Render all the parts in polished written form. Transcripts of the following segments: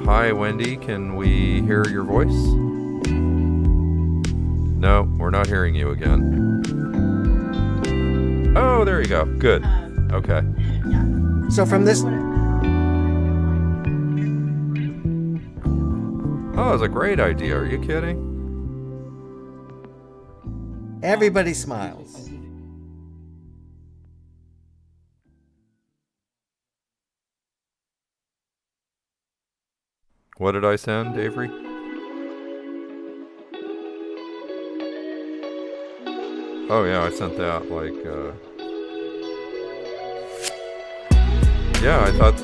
Hi, Wendy. Can we hear your voice? No, we're not hearing you again. Oh, there you go. Good. Okay. So from this... Oh, that's a great idea. Are you kidding? Everybody smiles. What did I send, Avery? Oh yeah, I sent that like yeah, I thought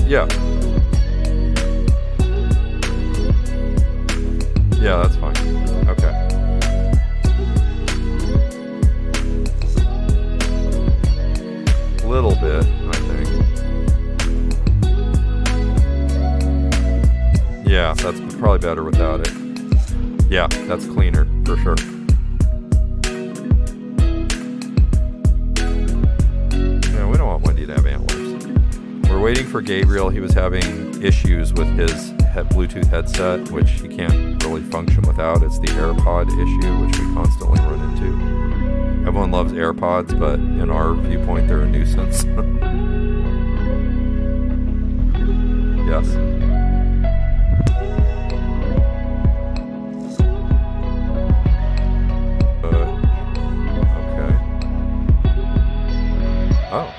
yeah. Yeah, that's fine. Okay. Little bit, I think. Yeah, that's probably better without it. Yeah, that's cleaner for sure. Yeah, we don't want Wendy to have antlers. We're waiting for Gabriel. He was having issues with his Bluetooth headset, which he can't really function without. It's the AirPod issue, which we constantly run into. Everyone loves AirPods, but in our viewpoint, they're a nuisance. Yes. Okay. Oh.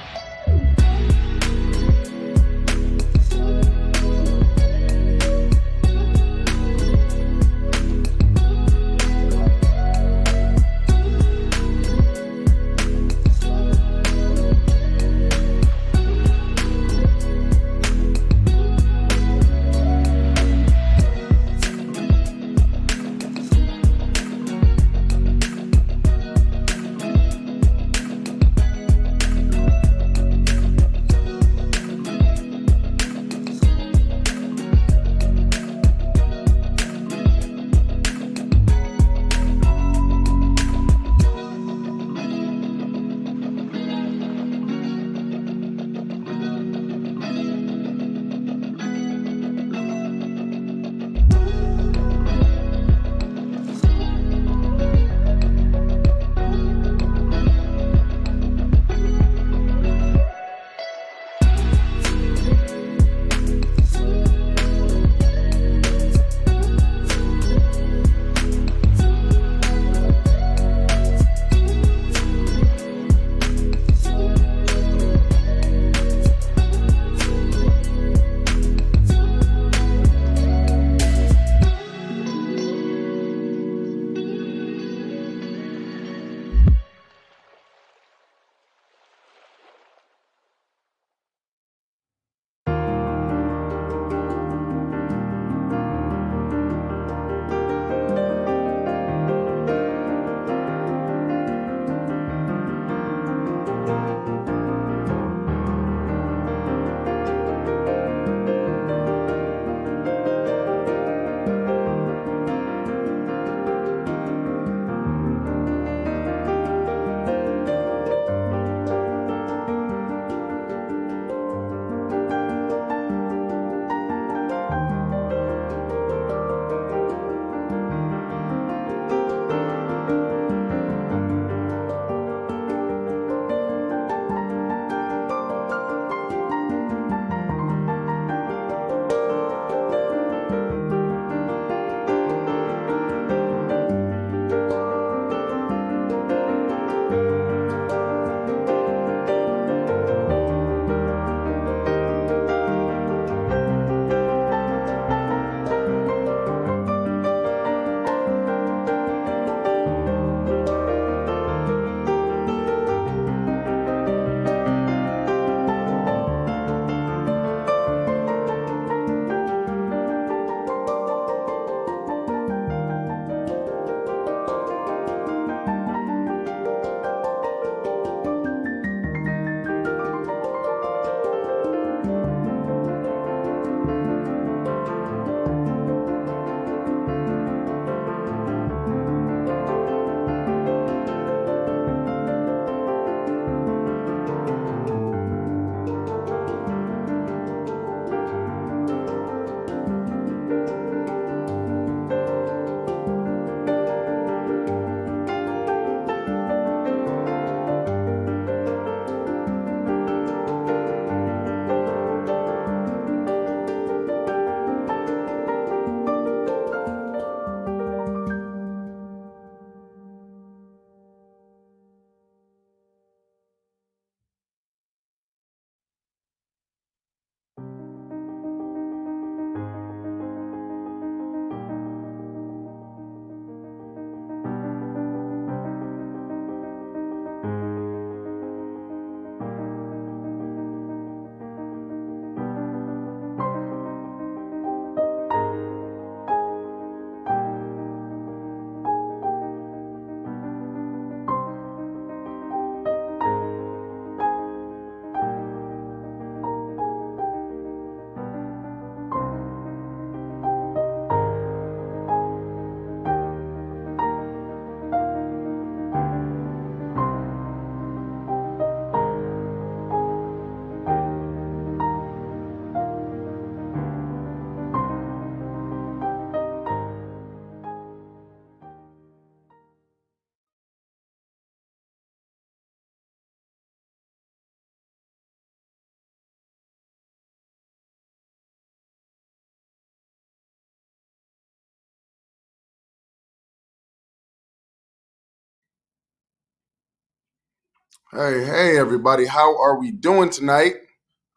Hey, everybody. How are we doing tonight?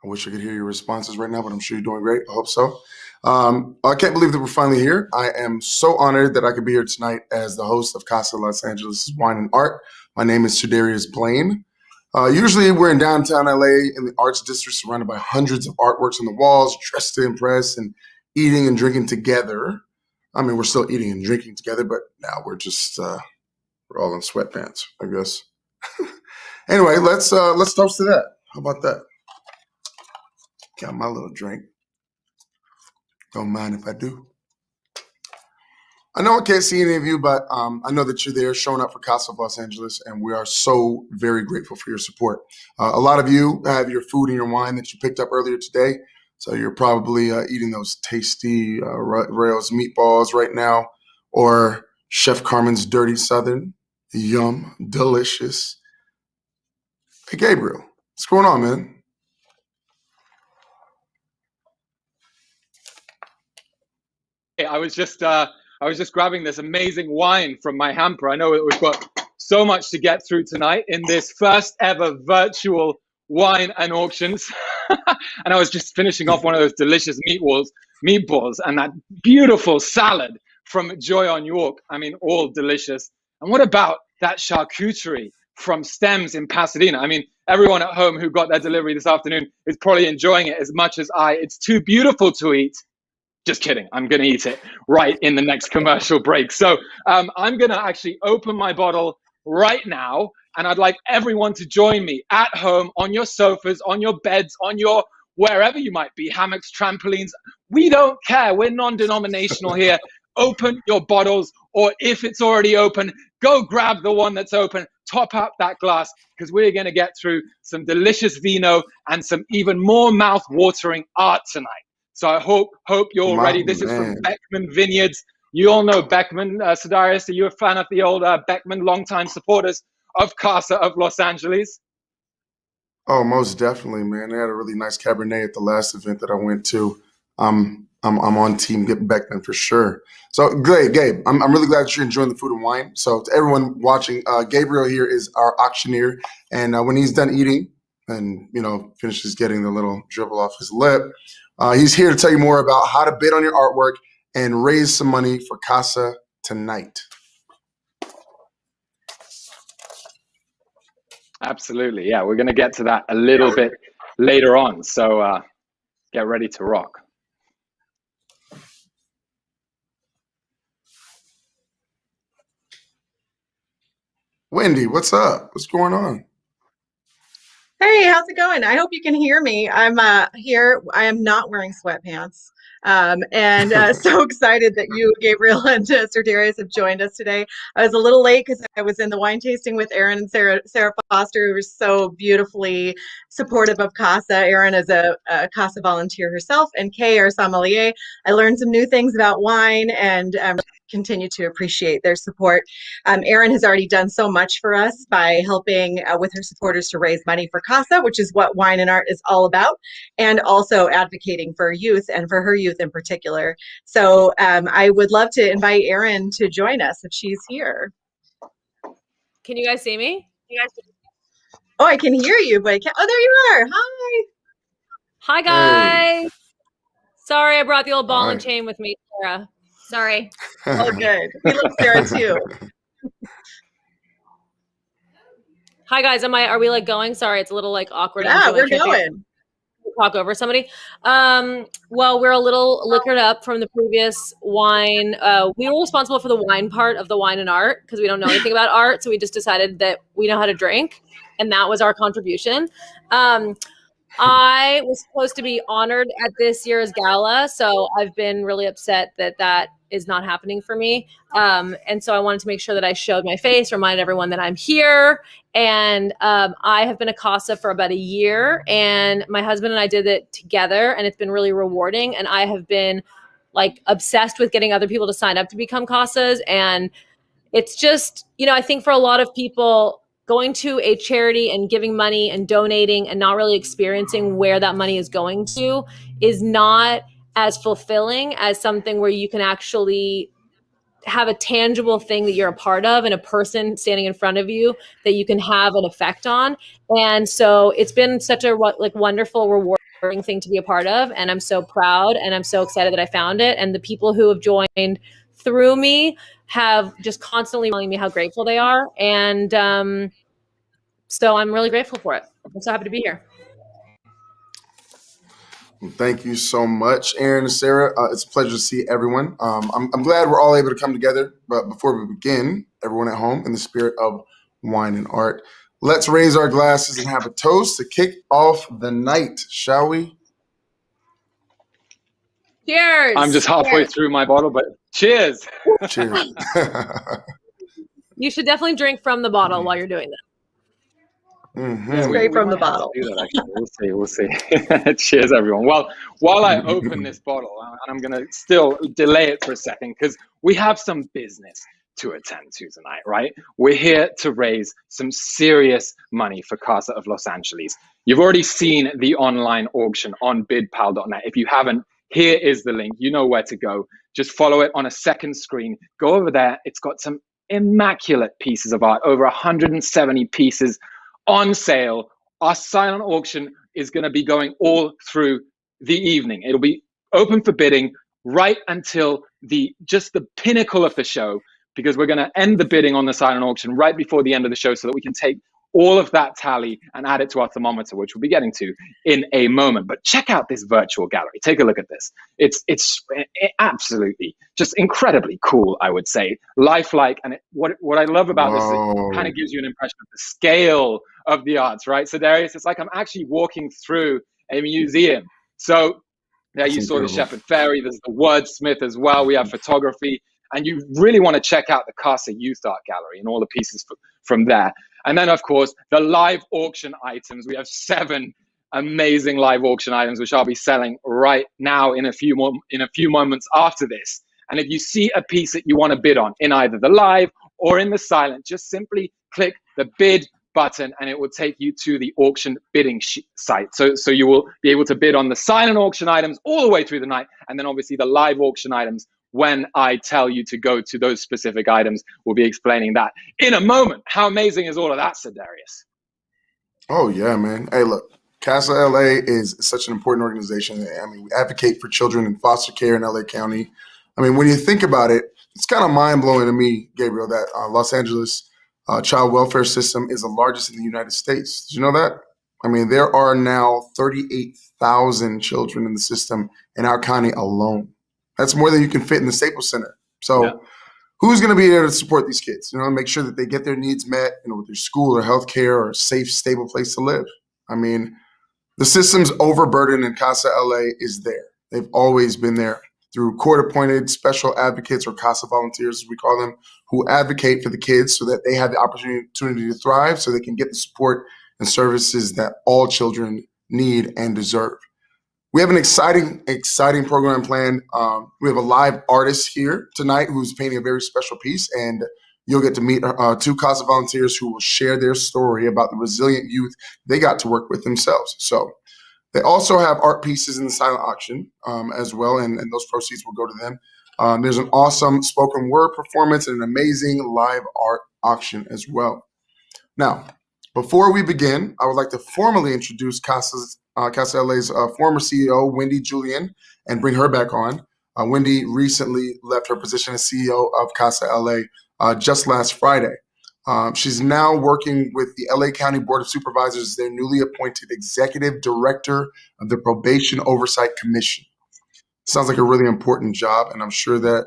I wish I could hear your responses right now, but I'm sure you're doing great. I hope so. I can't believe that we're finally here. I am so honored that I could be here tonight as the host of Casa Los Angeles Wine and Art. My name is Shadarius Blaine. Usually we're in downtown LA in the arts district surrounded by hundreds of artworks on the walls, dressed to impress and eating and drinking together. I mean, we're still eating and drinking together, but now we're all in sweatpants, I guess. Anyway, let's toast to that. How about that? Got my little drink. Don't mind if I do. I know I can't see any of you, but I know that you're there showing up for Casa of Los Angeles, and we are so very grateful for your support. A lot of you have your food and your wine that you picked up earlier today, so you're probably eating those tasty Rails meatballs right now, or Chef Carmen's Dirty Southern. Yum, delicious. Hey, Gabriel, what's going on, man? I was just grabbing this amazing wine from my hamper. I know that we've got so much to get through tonight in this first ever virtual wine and auctions. And I was just finishing off one of those delicious meatballs and that beautiful salad from Joy on York. I mean, all delicious. And what about that charcuterie from Stems in Pasadena? I mean, everyone at home who got their delivery this afternoon is probably enjoying it as much as I. It's too beautiful to eat. Just kidding. I'm going to eat it right in the next commercial break. So I'm going to actually open my bottle right now. And I'd like everyone to join me at home, on your sofas, on your beds, on your wherever you might be, hammocks, trampolines. We don't care. We're non-denominational here. Open your bottles, or if it's already open, go grab the one that's open, top up that glass, because we're going to get through some delicious vino and some even more mouth-watering art tonight. So I hope you're all ready. This is from Beckman Vineyards. You all know Beckman. Sidarius, are you a fan of the old Beckman, longtime supporters of Casa of Los Angeles? Oh, most definitely, man. They had a really nice Cabernet at the last event that I went to. I'm on Team Beckman for sure. So great, Gabe. I'm really glad that you're enjoying the food and wine. So to everyone watching, Gabriel here is our auctioneer, and when he's done eating and finishes getting the little dribble off his lip, he's here to tell you more about how to bid on your artwork and raise some money for Casa tonight. Absolutely. Yeah, we're going to get to that a little bit later on. So get ready to rock. Wendy, what's up? What's going on? Hey, how's it going? I hope you can hear me. I'm here. I am not wearing sweatpants. And so excited that you, Gabriel, and Sir Darius have joined us today. I was a little late because I was in the wine tasting with Aaron and Sarah Foster, who were so beautifully supportive of Casa. Aaron is a Casa volunteer herself, and Kay, our sommelier. I learned some new things about wine and continue to appreciate their support. Erin has already done so much for us by helping with her supporters to raise money for Casa, which is what Wine and Art is all about, and also advocating for youth and for her youth in particular. So I would love to invite Erin to join us if she's here. Can you guys see me? Oh, I can hear you, but I can't. Oh, there you are. Hi. Hi, guys. Hey. Sorry, I brought the old ball and Hi. chain with me, Sarah. Sorry. Oh, good. We love Sarah too. Hi, guys. Are we like going? Sorry, it's a little like awkward. Yeah, we're going. Talk over somebody. Well, we're a little liquored up from the previous wine. We were responsible for the wine part of the Wine and Art because we don't know anything about art. So we just decided that we know how to drink. And that was our contribution. I was supposed to be honored at this year's gala. So I've been really upset that is not happening for me. And so I wanted to make sure that I showed my face, reminded everyone that I'm here. And I have been a Casa for about a year, and my husband and I did it together, and it's been really rewarding. And I have been like obsessed with getting other people to sign up to become Casas. And it's just, I think for a lot of people, going to a charity and giving money and donating and not really experiencing where that money is going to is not as fulfilling as something where you can actually have a tangible thing that you're a part of and a person standing in front of you that you can have an effect on. And so it's been such a wonderful, rewarding thing to be a part of. And I'm so proud and I'm so excited that I found it. And the people who have joined through me have just constantly telling me how grateful they are. And so I'm really grateful for it. I'm so happy to be here. Thank you so much, Aaron and Sarah. It's a pleasure to see everyone. I'm glad we're all able to come together. But before we begin, everyone at home, in the spirit of wine and art, let's raise our glasses and have a toast to kick off the night, shall we? Cheers. I'm just halfway through my bottle, but cheers. Cheers. You should definitely drink from the bottle while you're doing that. Mm-hmm. Straight from the bottle. Do that, actually. We'll see. Cheers, everyone. Well, while I open this bottle, and I'm going to still delay it for a second because we have some business to attend to tonight, right? We're here to raise some serious money for Casa of Los Angeles. You've already seen the online auction on bidpal.net. If you haven't, here is the link. You know where to go. Just follow it on a second screen. Go over there. It's got some immaculate pieces of art, over 170 pieces on sale. Our silent auction is going to be going all through the evening. It'll be open for bidding right until just the pinnacle of the show, because we're going to end the bidding on the silent auction right before the end of the show so that we can take all of that tally and add it to our thermometer, which we'll be getting to in a moment. But check out this virtual gallery. Take a look at this. It's absolutely just incredibly cool, I would say. Lifelike. And what I love about this is it kind of gives you an impression of the scale of the arts, right? So Darius, it's like I'm actually walking through a museum. So there you saw the Shepherd Fairy. There's the Wordsmith as well. We have photography. And you really want to check out the Casa Youth Art Gallery and all the pieces from there. And then, of course, the live auction items. We have 7 amazing live auction items, which I'll be selling right now in a few moments after this. And if you see a piece that you want to bid on in either the live or in the silent, just simply click the bid button and it will take you to the auction bidding site. So you will be able to bid on the silent auction items all the way through the night. And then obviously the live auction items, when I tell you to go to those specific items, we'll be explaining that in a moment. How amazing is all of that, Sir Darius? Oh, yeah, man. Hey, look, Casa LA is such an important organization. I mean, we advocate for children in foster care in LA County. I mean, when you think about it, it's kind of mind-blowing to me, Gabriel, that Los Angeles child welfare system is the largest in the United States. Did you know that? I mean, there are now 38,000 children in the system in our county alone. That's more than you can fit in the Staples Center. So who's going to be there to support these kids? Make sure that they get their needs met, with their school or healthcare or a safe, stable place to live. I mean, the system's overburden in Casa LA is there. They've always been there through court-appointed special advocates, or Casa volunteers, as we call them, who advocate for the kids so that they have the opportunity to thrive, so they can get the support and services that all children need and deserve. We have an exciting program planned. We have a live artist here tonight who's painting a very special piece, and you'll get to meet 2 Casa volunteers who will share their story about the resilient youth they got to work with themselves. So they also have art pieces in the silent auction as well, and those proceeds will go to them. There's an awesome spoken word performance and an amazing live art auction as well. Now, before we begin, I would like to formally introduce Casa LA's former CEO, Wendy Julian, and bring her back on. Wendy recently left her position as CEO of Casa LA just last Friday. She's now working with the LA County Board of Supervisors as their newly appointed Executive Director of the Probation Oversight Commission. Sounds like a really important job, and I'm sure that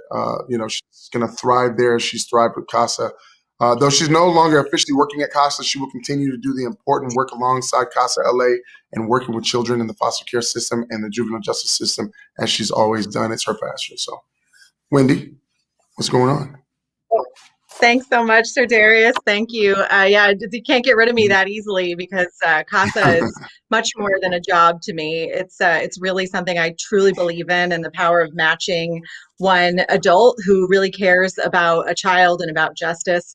she's going to thrive there as she's thrived with Casa. Though she's no longer officially working at Casa, she will continue to do the important work alongside Casa LA and working with children in the foster care system and the juvenile justice system, as she's always done. It's her passion. So, Wendy, what's going on? Thanks so much, Sir Darius. Thank you. You can't get rid of me that easily because Casa is much more than a job to me. It's really something I truly believe in, and the power of matching one adult who really cares about a child and about justice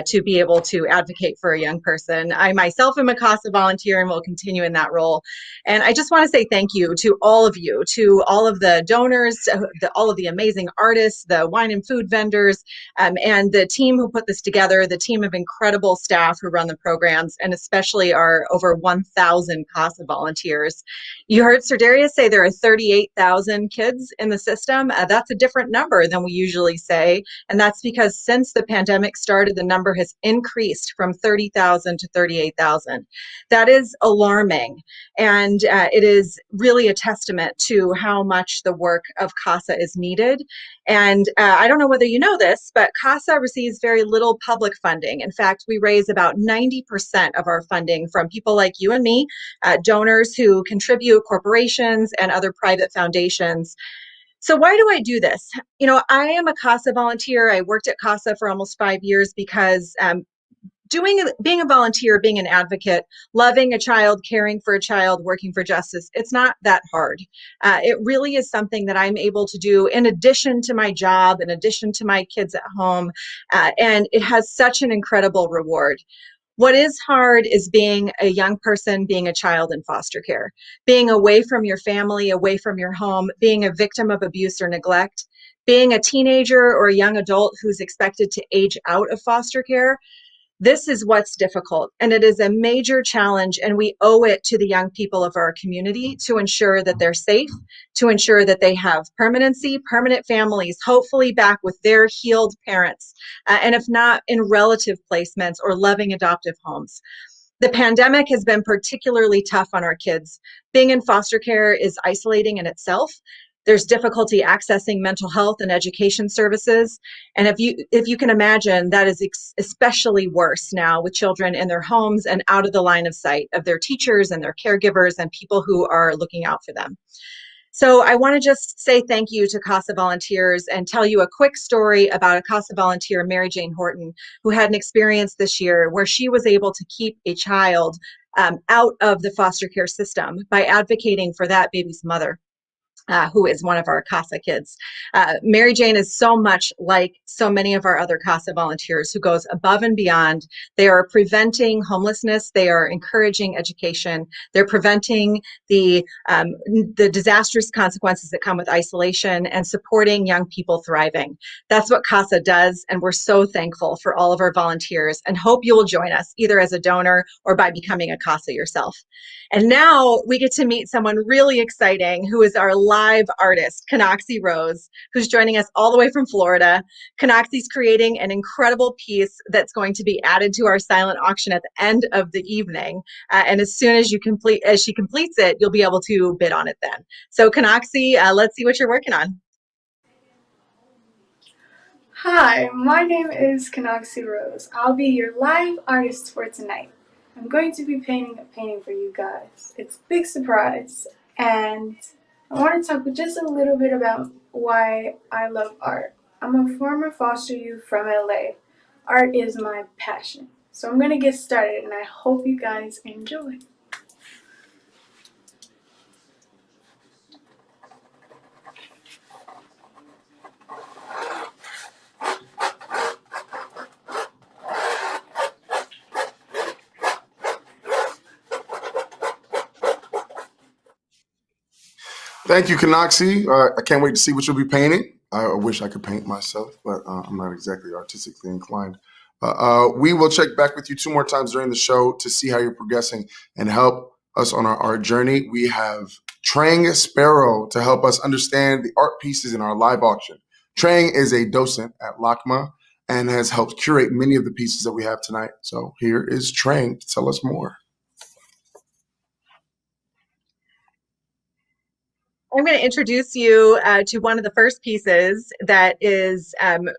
to be able to advocate for a young person. I myself am a CASA volunteer and will continue in that role. And I just want to say thank you to all of you, to all of the donors, all of the amazing artists, the wine and food vendors, and the team who put this together, the team of incredible staff who run the programs, and especially our over 1,000 CASA volunteers. You heard Sir Darius say there are 38,000 kids in the system. That's a different number than we usually say. And that's because since the pandemic started, the number has increased from 30,000 to 38,000. That is alarming. And it is really a testament to how much the work of CASA is needed. And I don't know whether you know this, but CASA receives very little public funding. In fact, we raise about 90% of our funding from people like you and me, donors who contribute, corporations, and other private foundations. So why do I do this? You know, I am a CASA volunteer. I worked at CASA for almost 5 years because being a volunteer, being an advocate, loving a child, caring for a child, working for justice, it's not that hard. It really is something that I'm able to do in addition to my job, in addition to my kids at home, and it has such an incredible reward. What is hard is being a young person, being a child in foster care, being away from your family, away from your home, being a victim of abuse or neglect, being a teenager or a young adult who's expected to age out of foster care. This is what's difficult, and it is a major challenge, and we owe it to the young people of our community to ensure that they're safe, to ensure that they have permanency, permanent families, hopefully back with their healed parents, and if not, in relative placements or loving adoptive homes. The pandemic has been particularly tough on our kids. Being in foster care is isolating in itself. There's difficulty accessing mental health and education services. And if you can imagine, that is especially worse now with children in their homes and out of the line of sight of their teachers and their caregivers and people who are looking out for them. So I want to just say thank you to CASA volunteers and tell you a quick story about a CASA volunteer, Mary Jane Horton, who had an experience this year where she was able to keep a child out of the foster care system by advocating for that baby's mother. Who is one of our CASA kids. Mary Jane is so much like so many of our other CASA volunteers who goes above and beyond. They are preventing homelessness. They are encouraging education. They're preventing the disastrous consequences that come with isolation and supporting young people thriving. That's what CASA does, and we're so thankful for all of our volunteers and hope you will join us either as a donor or by becoming a CASA yourself. And now we get to meet someone really exciting who is our live artist, Canoxy Rose, who's joining us all the way from Florida. Canoxy's creating an incredible piece that's going to be added to our silent auction at the end of the evening. And as soon as she completes it, you'll be able to bid on it then. So Canoxy, let's see what you're working on. Hi, my name is Canoxy Rose. I'll be your live artist for tonight. I'm going to be painting a painting for you guys. It's a big surprise, and I want to talk just a little bit about why I love art. I'm a former foster youth from LA. Art is my passion. So I'm going to get started, and I hope you guys enjoy. Thank you, Canoxy. I can't wait to see what you'll be painting. I wish I could paint myself, but I'm not exactly artistically inclined. We will check back with you 2 more times during the show to see how you're progressing and help us on our art journey. We have Trang Sparrow to help us understand the art pieces in our live auction. Trang is a docent at LACMA and has helped curate many of the pieces that we have tonight. So here is Trang to tell us more. I'm going to introduce you to one of the first pieces that is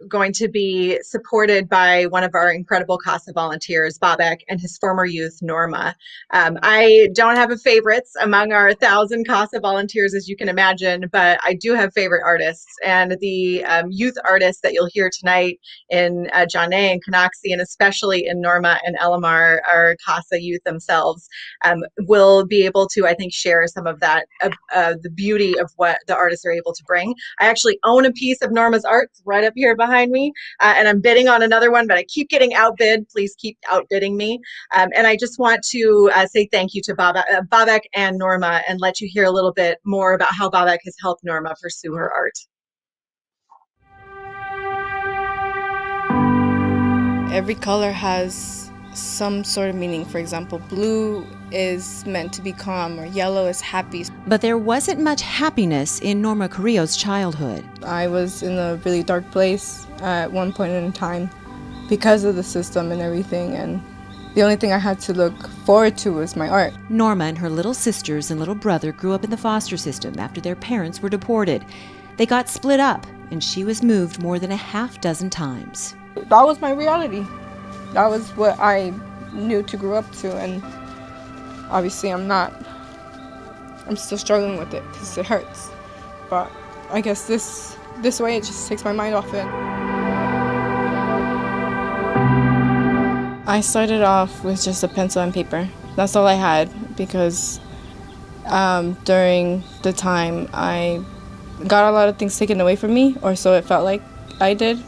going to be supported by one of our incredible CASA volunteers, Bobek, and his former youth, Norma. I don't have a favorites among our 1,000 CASA volunteers, as you can imagine, but I do have favorite artists. And the youth artists that you'll hear tonight in Janae and Kanaxi, and especially in Norma and Elamar, our CASA youth themselves, will be able to, I think, share some of that, the beauty of what the artists are able to bring. I actually own a piece of Norma's art right up here behind me, and I'm bidding on another one, but I keep getting outbid. Please keep outbidding me. And I just want to say thank you to Bobek and Norma, and let you hear a little bit more about how Bobek has helped Norma pursue her art. Every color has some sort of meaning. For example, blue is meant to be calm, or yellow is happy. But there wasn't much happiness in Norma Carrillo's childhood. I was in a really dark place at one point in time because of the system and everything, and the only thing I had to look forward to was my art. Norma and her little sisters and little brother grew up in the foster system after their parents were deported. They got split up, and she was moved more than a half dozen times. That was my reality. That was what I knew to grow up to, and obviously I'm still struggling with it because it hurts. But I guess this way it just takes my mind off it. I started off with just a pencil and paper. That's all I had, because during the time I got a lot of things taken away from me, or so it felt like I did.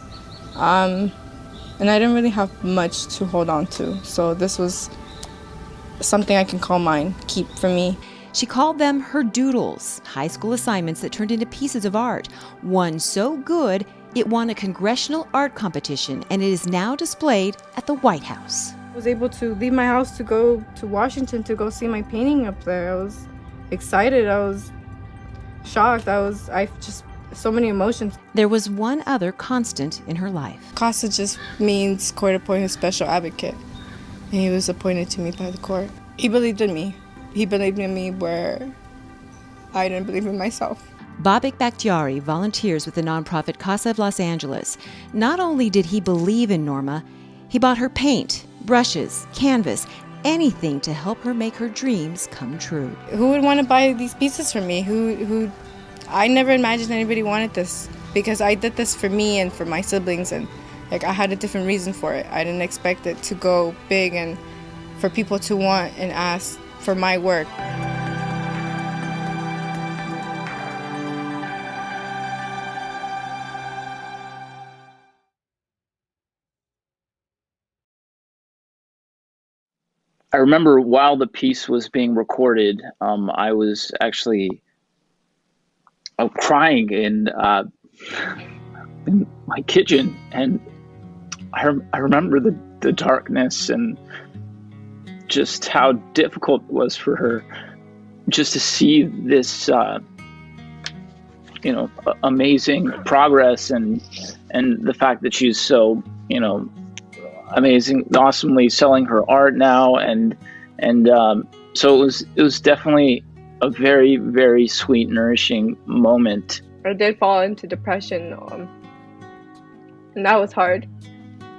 And I didn't really have much to hold on to. So this was something I can call mine, keep for me. She called them her doodles, high school assignments that turned into pieces of art. One so good, it won a congressional art competition, and it is now displayed at the White House. I was able to leave my house to go to Washington to go see my painting up there. I was excited. I was shocked. So many emotions. There was one other constant in her life. CASA just means Court Appointed Special Advocate. And he was appointed to me by the court. He believed in me. He believed in me where I didn't believe in myself. Bobek Bakhtiari volunteers with the nonprofit CASA of Los Angeles. Not only did he believe in Norma, he bought her paint, brushes, canvas, anything to help her make her dreams come true. Who would want to buy these pieces from me? I never imagined anybody wanted this, because I did this for me and for my siblings, and I had a different reason for it. I didn't expect it to go big and for people to want and ask for my work. I remember while the piece was being recorded, I was actually crying in my kitchen, and I remember the darkness and just how difficult it was for her just to see this amazing progress, and the fact that she's so amazing, awesomely selling her art now, and so it was definitely a very, very sweet, nourishing moment. I did fall into depression, and that was hard.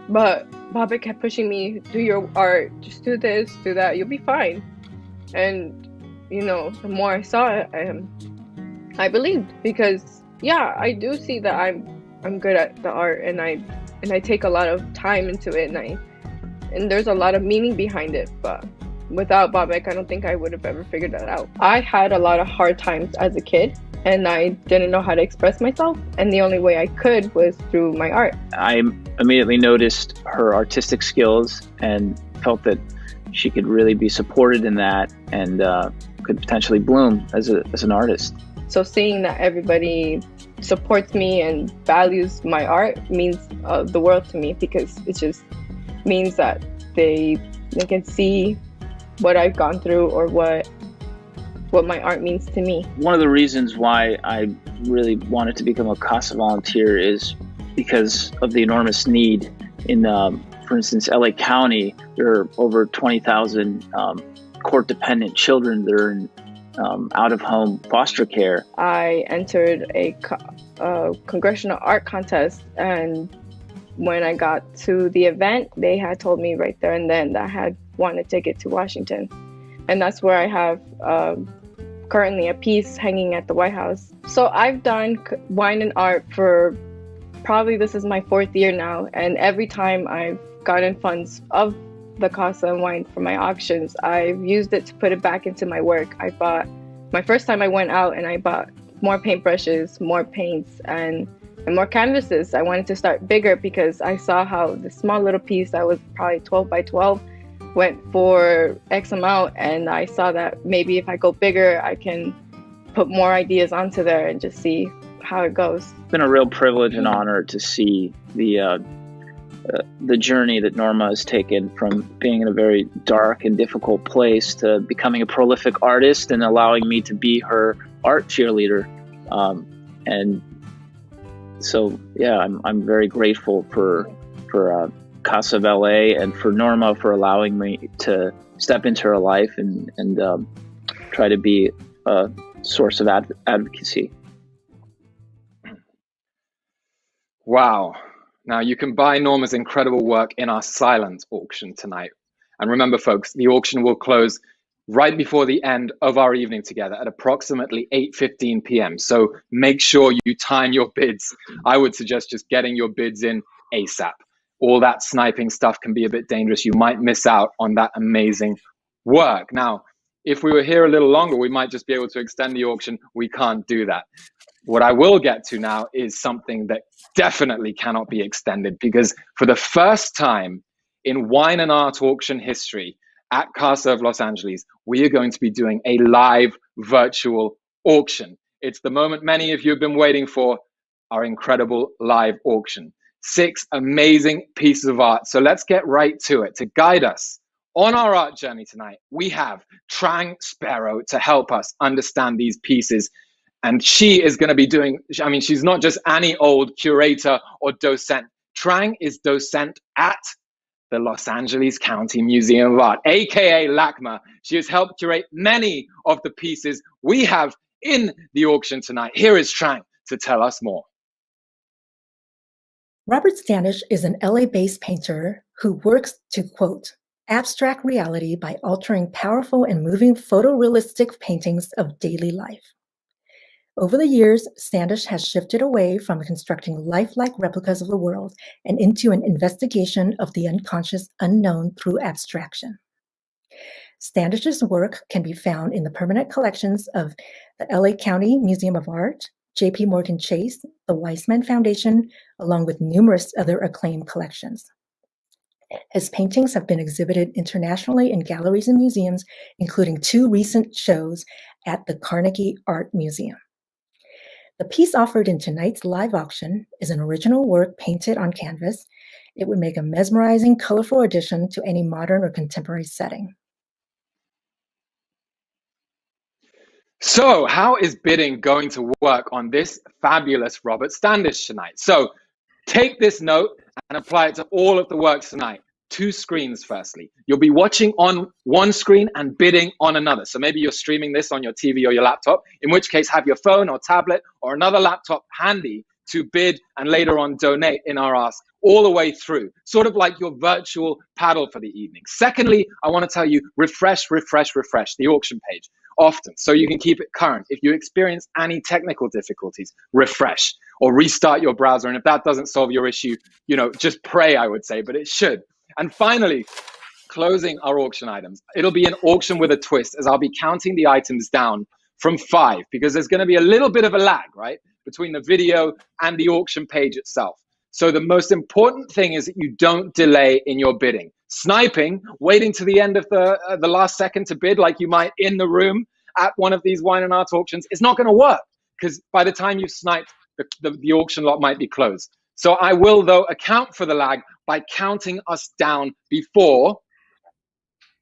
But Bobby kept pushing me, do your art, just do this, do that, you'll be fine. And, the more I saw it, I believed, because, yeah, I do see that I'm good at the art, and I take a lot of time into it, and there's a lot of meaning behind it, but without Bobek, I don't think I would have ever figured that out. I had a lot of hard times as a kid, and I didn't know how to express myself, and the only way I could was through my art. I immediately noticed her artistic skills and felt that she could really be supported in that, and could potentially bloom as an artist. So seeing that everybody supports me and values my art means the world to me, because it just means that they can see what I've gone through, or what my art means to me. One of the reasons why I really wanted to become a CASA volunteer is because of the enormous need in, for instance, LA County. There are over 20,000 court-dependent children that are in out of home foster care. I entered a congressional art contest, and when I got to the event, they had told me right there and then that I had won a ticket to Washington. And that's where I have currently a piece hanging at the White House. So I've done wine and art for probably, this is my 4th year now. And every time I've gotten funds of the Casa and wine from my auctions, I've used it to put it back into my work. I bought, my first time I went out and I bought more paintbrushes, more paints, and more canvases. I wanted to start bigger because I saw how the small little piece that was probably 12 by 12 went for X amount, and I saw that maybe if I go bigger, I can put more ideas onto there and just see how it goes. It's been a real privilege and honor to see the journey that Norma has taken from being in a very dark and difficult place to becoming a prolific artist and allowing me to be her art cheerleader. And so, yeah, I'm very grateful for Casa of LA and for Norma for allowing me to step into her life and try to be a source of advocacy. Wow. Now you can buy Norma's incredible work in our silent auction tonight. And remember, folks, the auction will close right before the end of our evening together at approximately 8:15 p.m. So make sure you time your bids. I would suggest just getting your bids in ASAP. All that sniping stuff can be a bit dangerous. You might miss out on that amazing work. Now, if we were here a little longer, we might just be able to extend the auction. We can't do that. What I will get to now is something that definitely cannot be extended, because for the first time in wine and art auction history at Casa of Los Angeles, we are going to be doing a live virtual auction. It's the moment many of you have been waiting for, our incredible live auction. 6 amazing pieces of art. So let's get right to it. To guide us on our art journey tonight, we have Trang Sparrow to help us understand these pieces. And she is going to be doing, I mean, she's not just any old curator or docent. Trang is docent at the Los Angeles County Museum of Art, aka LACMA. She has helped curate many of the pieces we have in the auction tonight. Here is Trang to tell us more. Robert Standish is an LA-based painter who works to, quote, abstract reality by altering powerful and moving photorealistic paintings of daily life. Over the years, Standish has shifted away from constructing lifelike replicas of the world and into an investigation of the unconscious unknown through abstraction. Standish's work can be found in the permanent collections of the LA County Museum of Art, J.P. Morgan Chase, the Weissman Foundation, along with numerous other acclaimed collections. His paintings have been exhibited internationally in galleries and museums, including 2 recent shows at the Carnegie Art Museum. The piece offered in tonight's live auction is an original work painted on canvas. It would make a mesmerizing, colorful addition to any modern or contemporary setting. So how is bidding going to work on this fabulous Robert Standish tonight? So take this note and apply it to all of the works tonight. 2 screens, firstly. You'll be watching on one screen and bidding on another. So maybe you're streaming this on your TV or your laptop, in which case have your phone or tablet or another laptop handy to bid and later on donate in our ask all the way through, sort of like your virtual paddle for the evening. Secondly, I want to tell you, refresh the auction page often so you can keep it current. If you experience any technical difficulties, refresh or restart your browser. And if that doesn't solve your issue, you know, just pray, I would say, but it should. And finally, closing our auction items. It'll be an auction with a twist, as I'll be counting the items down from 5, because there's going to be a little bit of a lag, right, between the video and the auction page itself. So the most important thing is that you don't delay in your bidding. Sniping, waiting to the end of the last second to bid like you might in the room at one of these wine and art auctions, is not going to work, because by the time you've sniped, the auction lot might be closed. So I will, though, account for the lag by counting us down before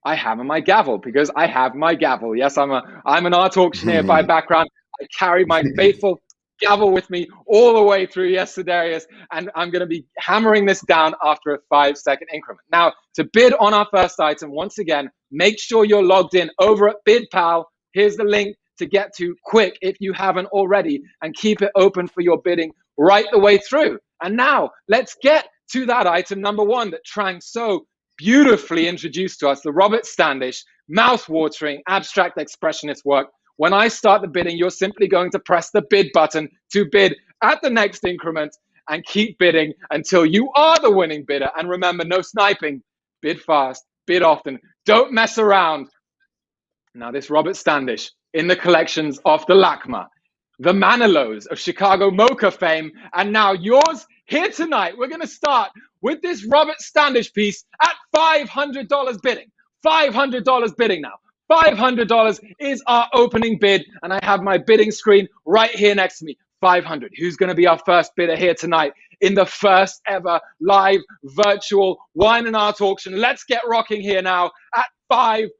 I hammer my gavel, because I have my gavel. Yes, I'm an art auctioneer by background. I carry my faithful gavel with me all the way through, yes, Sidarius, and I'm going to be hammering this down after a 5-second increment. Now, to bid on our first item, once again, make sure you're logged in over at BidPal. Here's the link to get to quick if you haven't already, and keep it open for your bidding right the way through. And now let's get to that item number one that Trang so beautifully introduced to us, the Robert Standish mouth-watering abstract expressionist work. When I start the bidding, you're simply going to press the bid button to bid at the next increment and keep bidding until you are the winning bidder. And remember, no sniping. Bid fast, bid often, don't mess around. Now, this Robert Standish in the collections of the LACMA, the Manilows of Chicago Mocha fame, and now yours here tonight. We're going to start with this Robert Standish piece at $500 bidding. $500 bidding now. $500 is our opening bid, and I have my bidding screen right here next to me. 500. Who's going to be our first bidder here tonight in the first ever live virtual wine and art auction? Let's get rocking here now at $500.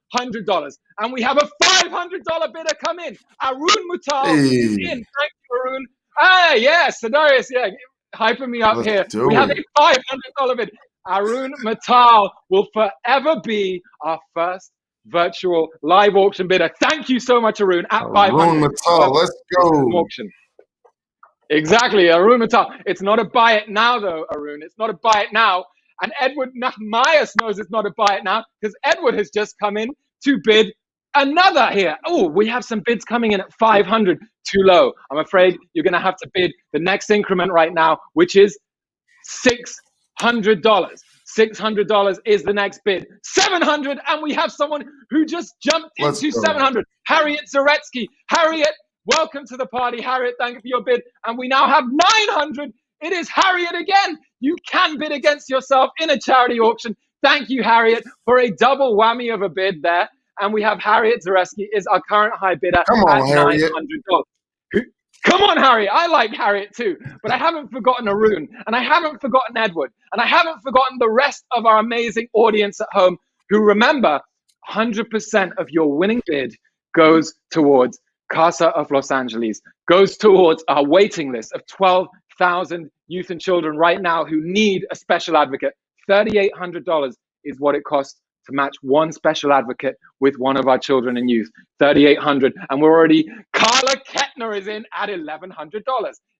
And we have a $500 bidder come in. Arun Mutal is in. Thank you, Arun. Ah, yes, Sadarius, yeah, hyping me up here. We have a $500 bid. Arun Mutal will forever be our first virtual live auction bidder. Thank you so much, Arun. At 500. Arun Mutal, let's go. Auction. Exactly, Arun Mutal. It's not a buy it now, though, Arun. It's not a buy it now. And Edward Nachmias knows it's not a buy it now because Edward has just come in to bid another here. Oh, we have some bids coming in at 500. Too low. I'm afraid you're going to have to bid the next increment right now, which is $600. $600 is the next bid. 700, and we have someone who just jumped into 700. Harriet Zaretsky. Harriet, welcome to the party. Harriet, thank you for your bid. And we now have 900. It is Harriet again. You can bid against yourself in a charity auction. Thank you, Harriet, for a double whammy of a bid there. And we have Harriet Zaretsky is our current high bidder at $900. Come on, Harriet. I like Harriet too. But I haven't forgotten Arun, and I haven't forgotten Edward, and I haven't forgotten the rest of our amazing audience at home who remember 100% of your winning bid goes towards Casa of Los Angeles, goes towards our waiting list of 12,000 youth and children right now who need a special advocate. $3,800 is what it costs to match one special advocate with one of our children and youth. $3,800, and we're already, Carla Kettner is in at $1,100.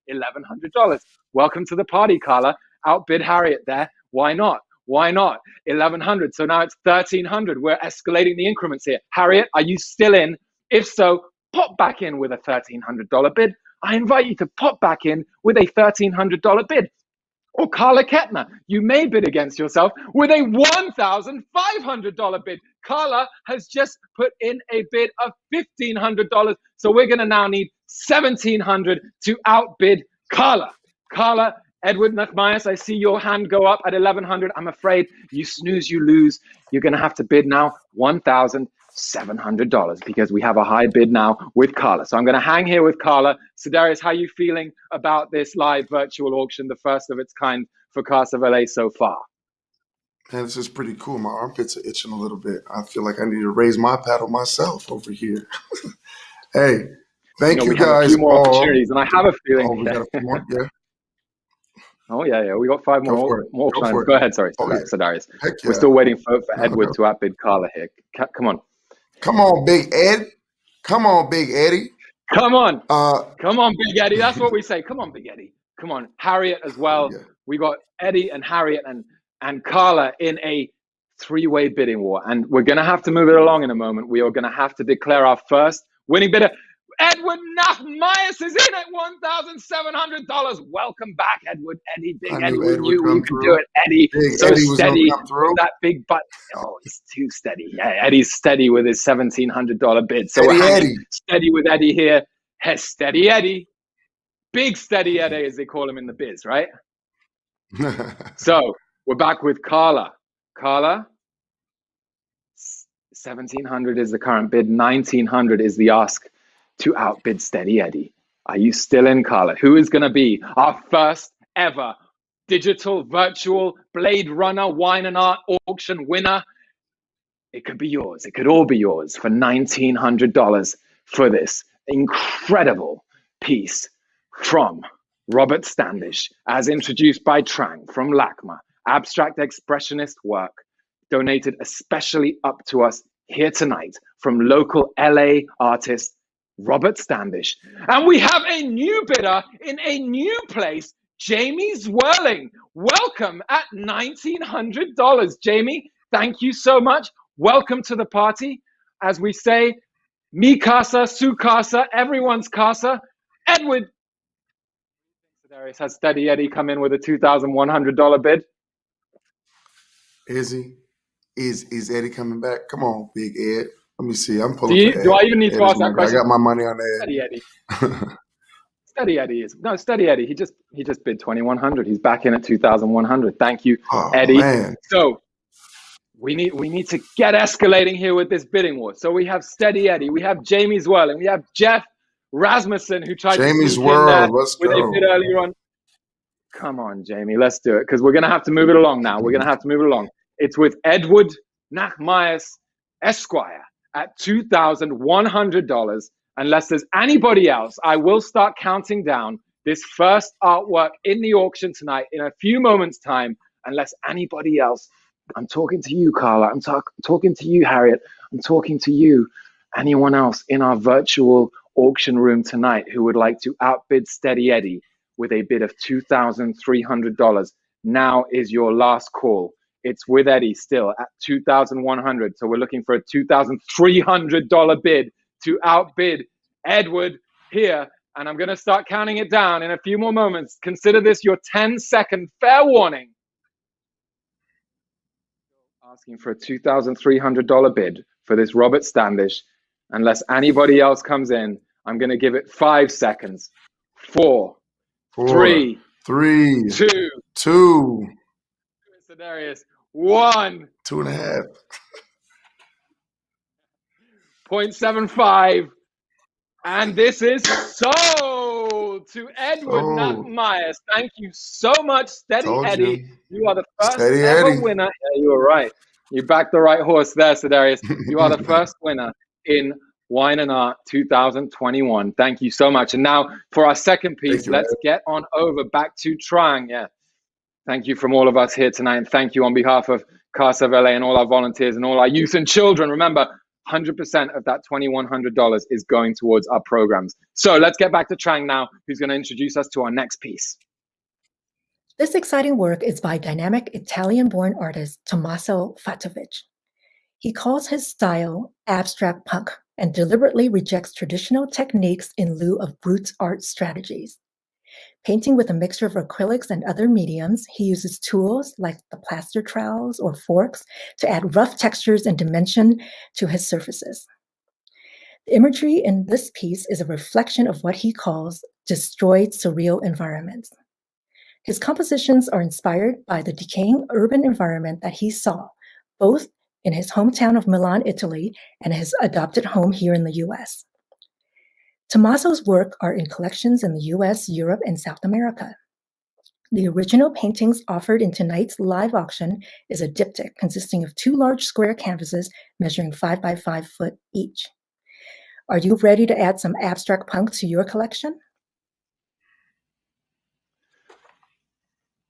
$1,100. Welcome to the party, Carla. Outbid Harriet there. Why not? Why not? 1,100. So now it's 1,300. We're escalating the increments here. Harriet, are you still in? If so, pop back in with a $1,300 bid. I invite you to pop back in with a $1,300 bid. Or Carla Kettner, you may bid against yourself with a $1,500 bid. Carla has just put in a bid of $1,500. So we're going to now need $1,700 to outbid Carla. Carla, Edward Nachmias, I see your hand go up at $1,100. I'm afraid you snooze, you lose. You're going to have to bid now $1,700 because we have a high bid now with Carla. So I'm going to hang here with Carla. Sadarius, how are you feeling about this live virtual auction, the first of its kind for Casa of LA so far? Man, this is pretty cool. My armpits are itching a little bit. I feel like I need to raise my paddle myself over here. Hey, thank you, we guys. Have a few more opportunities, and I have a feeling. Oh, we got a few more? Yeah. Oh, yeah. We got 5 more times. Go ahead. Sorry, Sadarius. Yeah. We're still waiting for Edward to outbid Carla here. Come on. Come on, Big Ed. Come on, Big Eddie. Come on. Come on, Big Eddie. That's what we say. Come on, Big Eddie. Come on. Harriet as well. Yeah. We got Eddie and Harriet and Carla in a 3-way bidding war. And we're going to have to move it along in a moment. We are going to have to declare our first winning bidder. Edward Nachmias is in at $1,700. Welcome back, Edward. Eddie, Big Eddie, we knew you could do it. Eddie, so Eddie steady with that big butt. Oh, he's too steady. Yeah, Eddie's steady with his $1,700 bid. So we're hanging steady with Eddie here. Hey, steady Eddie. Big steady Eddie, as they call him in the biz, right? So we're back with Carla. Carla, 1,700 is the current bid. 1,900 is the ask to outbid Steady Eddie. Are you still in, Carla? Who is going to be our first ever digital virtual Blade Runner wine and art auction winner? It could be yours. It could all be yours for $1,900 for this incredible piece from Robert Standish, as introduced by Trang from LACMA. Abstract expressionist work donated especially up to us here tonight from local LA artist Robert Standish. And we have a new bidder in a new place, Jamie Zwirling. Welcome at $1,900. Jamie, thank you so much. Welcome to the party. As we say, mi casa, su casa, everyone's casa. Edward Darius has Steady Eddie come in with a $2,100 bid. Is he? Is Eddie coming back? Come on, Big Ed. Let me see. I'm pulling for Ed. Do I even need to ask that I question? got my money on Ed. Steady Eddie. Steady Eddie is Steady Eddie. He just bid 2,100. He's back in at 2,100. Thank you, Eddie. Man. So we need to get escalating here with this bidding war. So we have Steady Eddie, we have Jamie Zwirling, we have Jeff Rasmussen who tried to sneak in there with a bid earlier on. Come on, Jamie, let's do it because we're gonna have to move it along now. It's with Edward Nachmias Esquire at $2,100. Unless there's anybody else, I will start counting down this first artwork in the auction tonight in a few moments' time. Unless anybody else, I'm talking to you, Carla. I'm talking to you, Harriet. I'm talking to you. Anyone else in our virtual auction room tonight who would like to outbid Steady Eddie with a bid of $2,300? Now is your last call. It's with Eddie still at $2,100. So we're looking for a $2,300 bid to outbid Edward here. And I'm going to start counting it down in a few more moments. Consider this your 10-second fair warning. Asking for a $2,300 bid for this Robert Standish. Unless anybody else comes in, I'm going to give it 5 seconds. 4, 3, 2. Darius, 1. 2.5. 0.75. And this is sold to Edward Nachmias. Thank you so much, Steady Eddie. You are the first ever winner. Yeah, you were right. You backed the right horse there, Sedarius. You are the first winner in Wine+Art 2021. Thank you so much. And now for our second piece, let's get on over back to Trang. Yeah. Thank you from all of us here tonight. And thank you on behalf of Casa Valet and all our volunteers and all our youth and children. Remember, 100% of that $2,100 is going towards our programs. So let's get back to Trang now, who's going to introduce us to our next piece. This exciting work is by dynamic Italian-born artist Tommaso Fatovic. He calls his style abstract punk and deliberately rejects traditional techniques in lieu of brute art strategies. Painting with a mixture of acrylics and other mediums, he uses tools like the plaster trowels or forks to add rough textures and dimension to his surfaces. The imagery in this piece is a reflection of what he calls destroyed surreal environments. His compositions are inspired by the decaying urban environment that he saw, both in his hometown of Milan, Italy, and his adopted home here in the US. Tommaso's work are in collections in the US, Europe, and South America. The original paintings offered in tonight's live auction is a diptych consisting of 2 large square canvases measuring 5 by 5 foot each. Are you ready to add some abstract punk to your collection?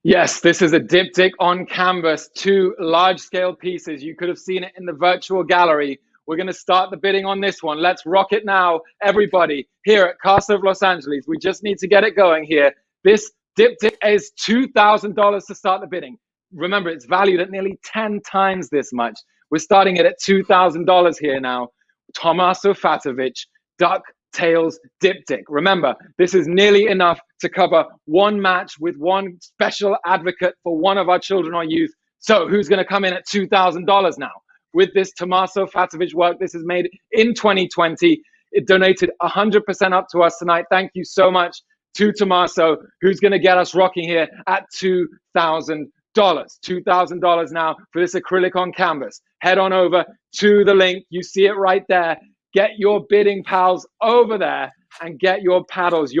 Yes, this is a diptych on canvas, 2 large-scale pieces. You could have seen it in the virtual gallery. We're going to start the bidding on this one. Let's rock it now, everybody. Here at Casa of Los Angeles, we just need to get it going here. This diptych is $2,000 to start the bidding. Remember, it's valued at nearly 10 times this much. We're starting it at $2,000 here now. Tommaso Fatovic, DuckTales diptych. Remember, this is nearly enough to cover one match with one special advocate for one of our children or youth. So who's going to come in at $2,000 now? With this Tommaso Fatovic work, this is made in 2020. It donated 100% up to us tonight. Thank you so much to Tommaso, who's going to get us rocking here at $2,000. $2,000 now for this acrylic on canvas. Head on over to the link. You see it right there. Get your bidding pals over there and get your paddles,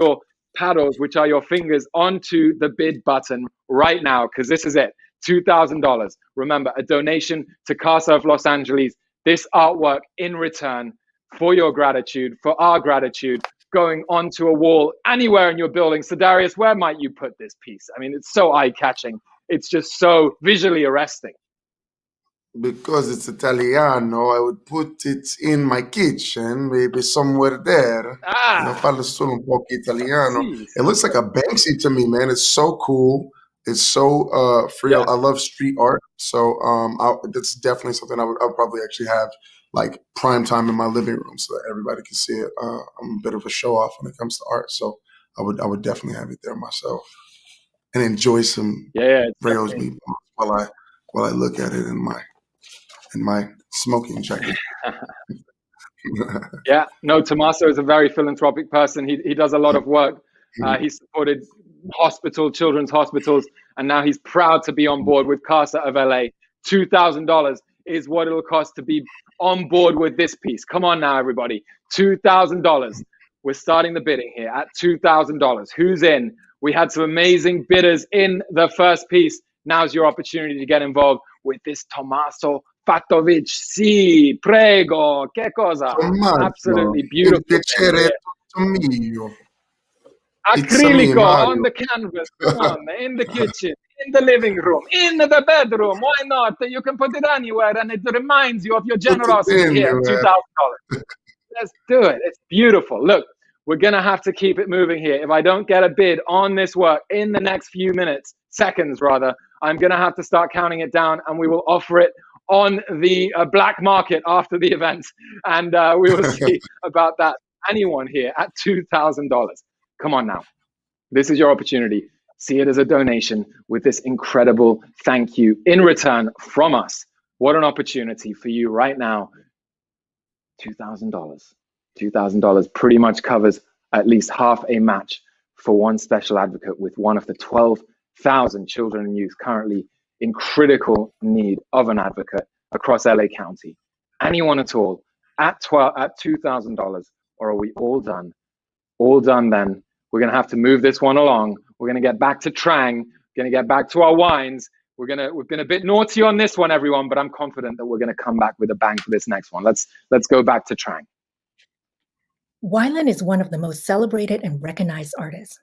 which are your fingers, onto the bid button right now, because this is it. $2,000. Remember, a donation to Casa of Los Angeles. This artwork in return for your gratitude, for our gratitude, going onto a wall anywhere in your building. So Darius, where might you put this piece? I mean, it's so eye-catching. It's just so visually arresting. because it's Italiano, I would put it in my kitchen, maybe somewhere there. Parlo solo un po' italiano. Sì, It looks like a Banksy to me, man. It's so cool. It's so free. yeah. I love street art, so that's definitely something I'll probably actually have like prime time in my living room so that everybody can see it. I'm a bit of a show off when it comes to art, so I would definitely have it there myself and enjoy some It's Rails definitely- meatballs while I look at it in my smoking jacket. Yeah, no, Tommaso is a very philanthropic person. He does a lot of work. He supported children's hospitals, and now he's proud to be on board with Casa of LA. $2,000 is what it'll cost to be on board with this piece. Come on now, everybody. $2,000. We're starting the bidding here at $2,000. Who's in? We had some amazing bidders in the first piece. Now's your opportunity to get involved with this Tommaso Fatovic. Sì, prego. Che cosa? Tommaso, Absolutely il beautiful. piacere è tutto mio. Acrylico Mario. on the canvas, come on, in the kitchen, in the living room, in the bedroom. Why not? You can put it anywhere, and it reminds you of your generosity here. $2,000. Let's do it. It's beautiful. Look, we're gonna have to keep it moving here. If I don't get a bid on this work in the next few seconds rather, I'm gonna have to start counting it down, and we will offer it on the black market after the event, and we will see about that. Anyone here at $2,000? Come on now. This is your opportunity. See it as a donation with this incredible thank you in return from us. What an opportunity for you right now. $2,000. $2,000 pretty much covers at least half a match for one special advocate with one of the 12,000 children and youth currently in critical need of an advocate across LA County. Anyone at all at $2,000, or are we all done? All done then. We're going to have to move this one along. We're going to get back to Trang. We're going to get back to our wines. We've been a bit naughty on this one, everyone, but I'm confident that we're going to come back with a bang for this next one. Let's go back to Trang. Wyland is one of the most celebrated and recognized artists.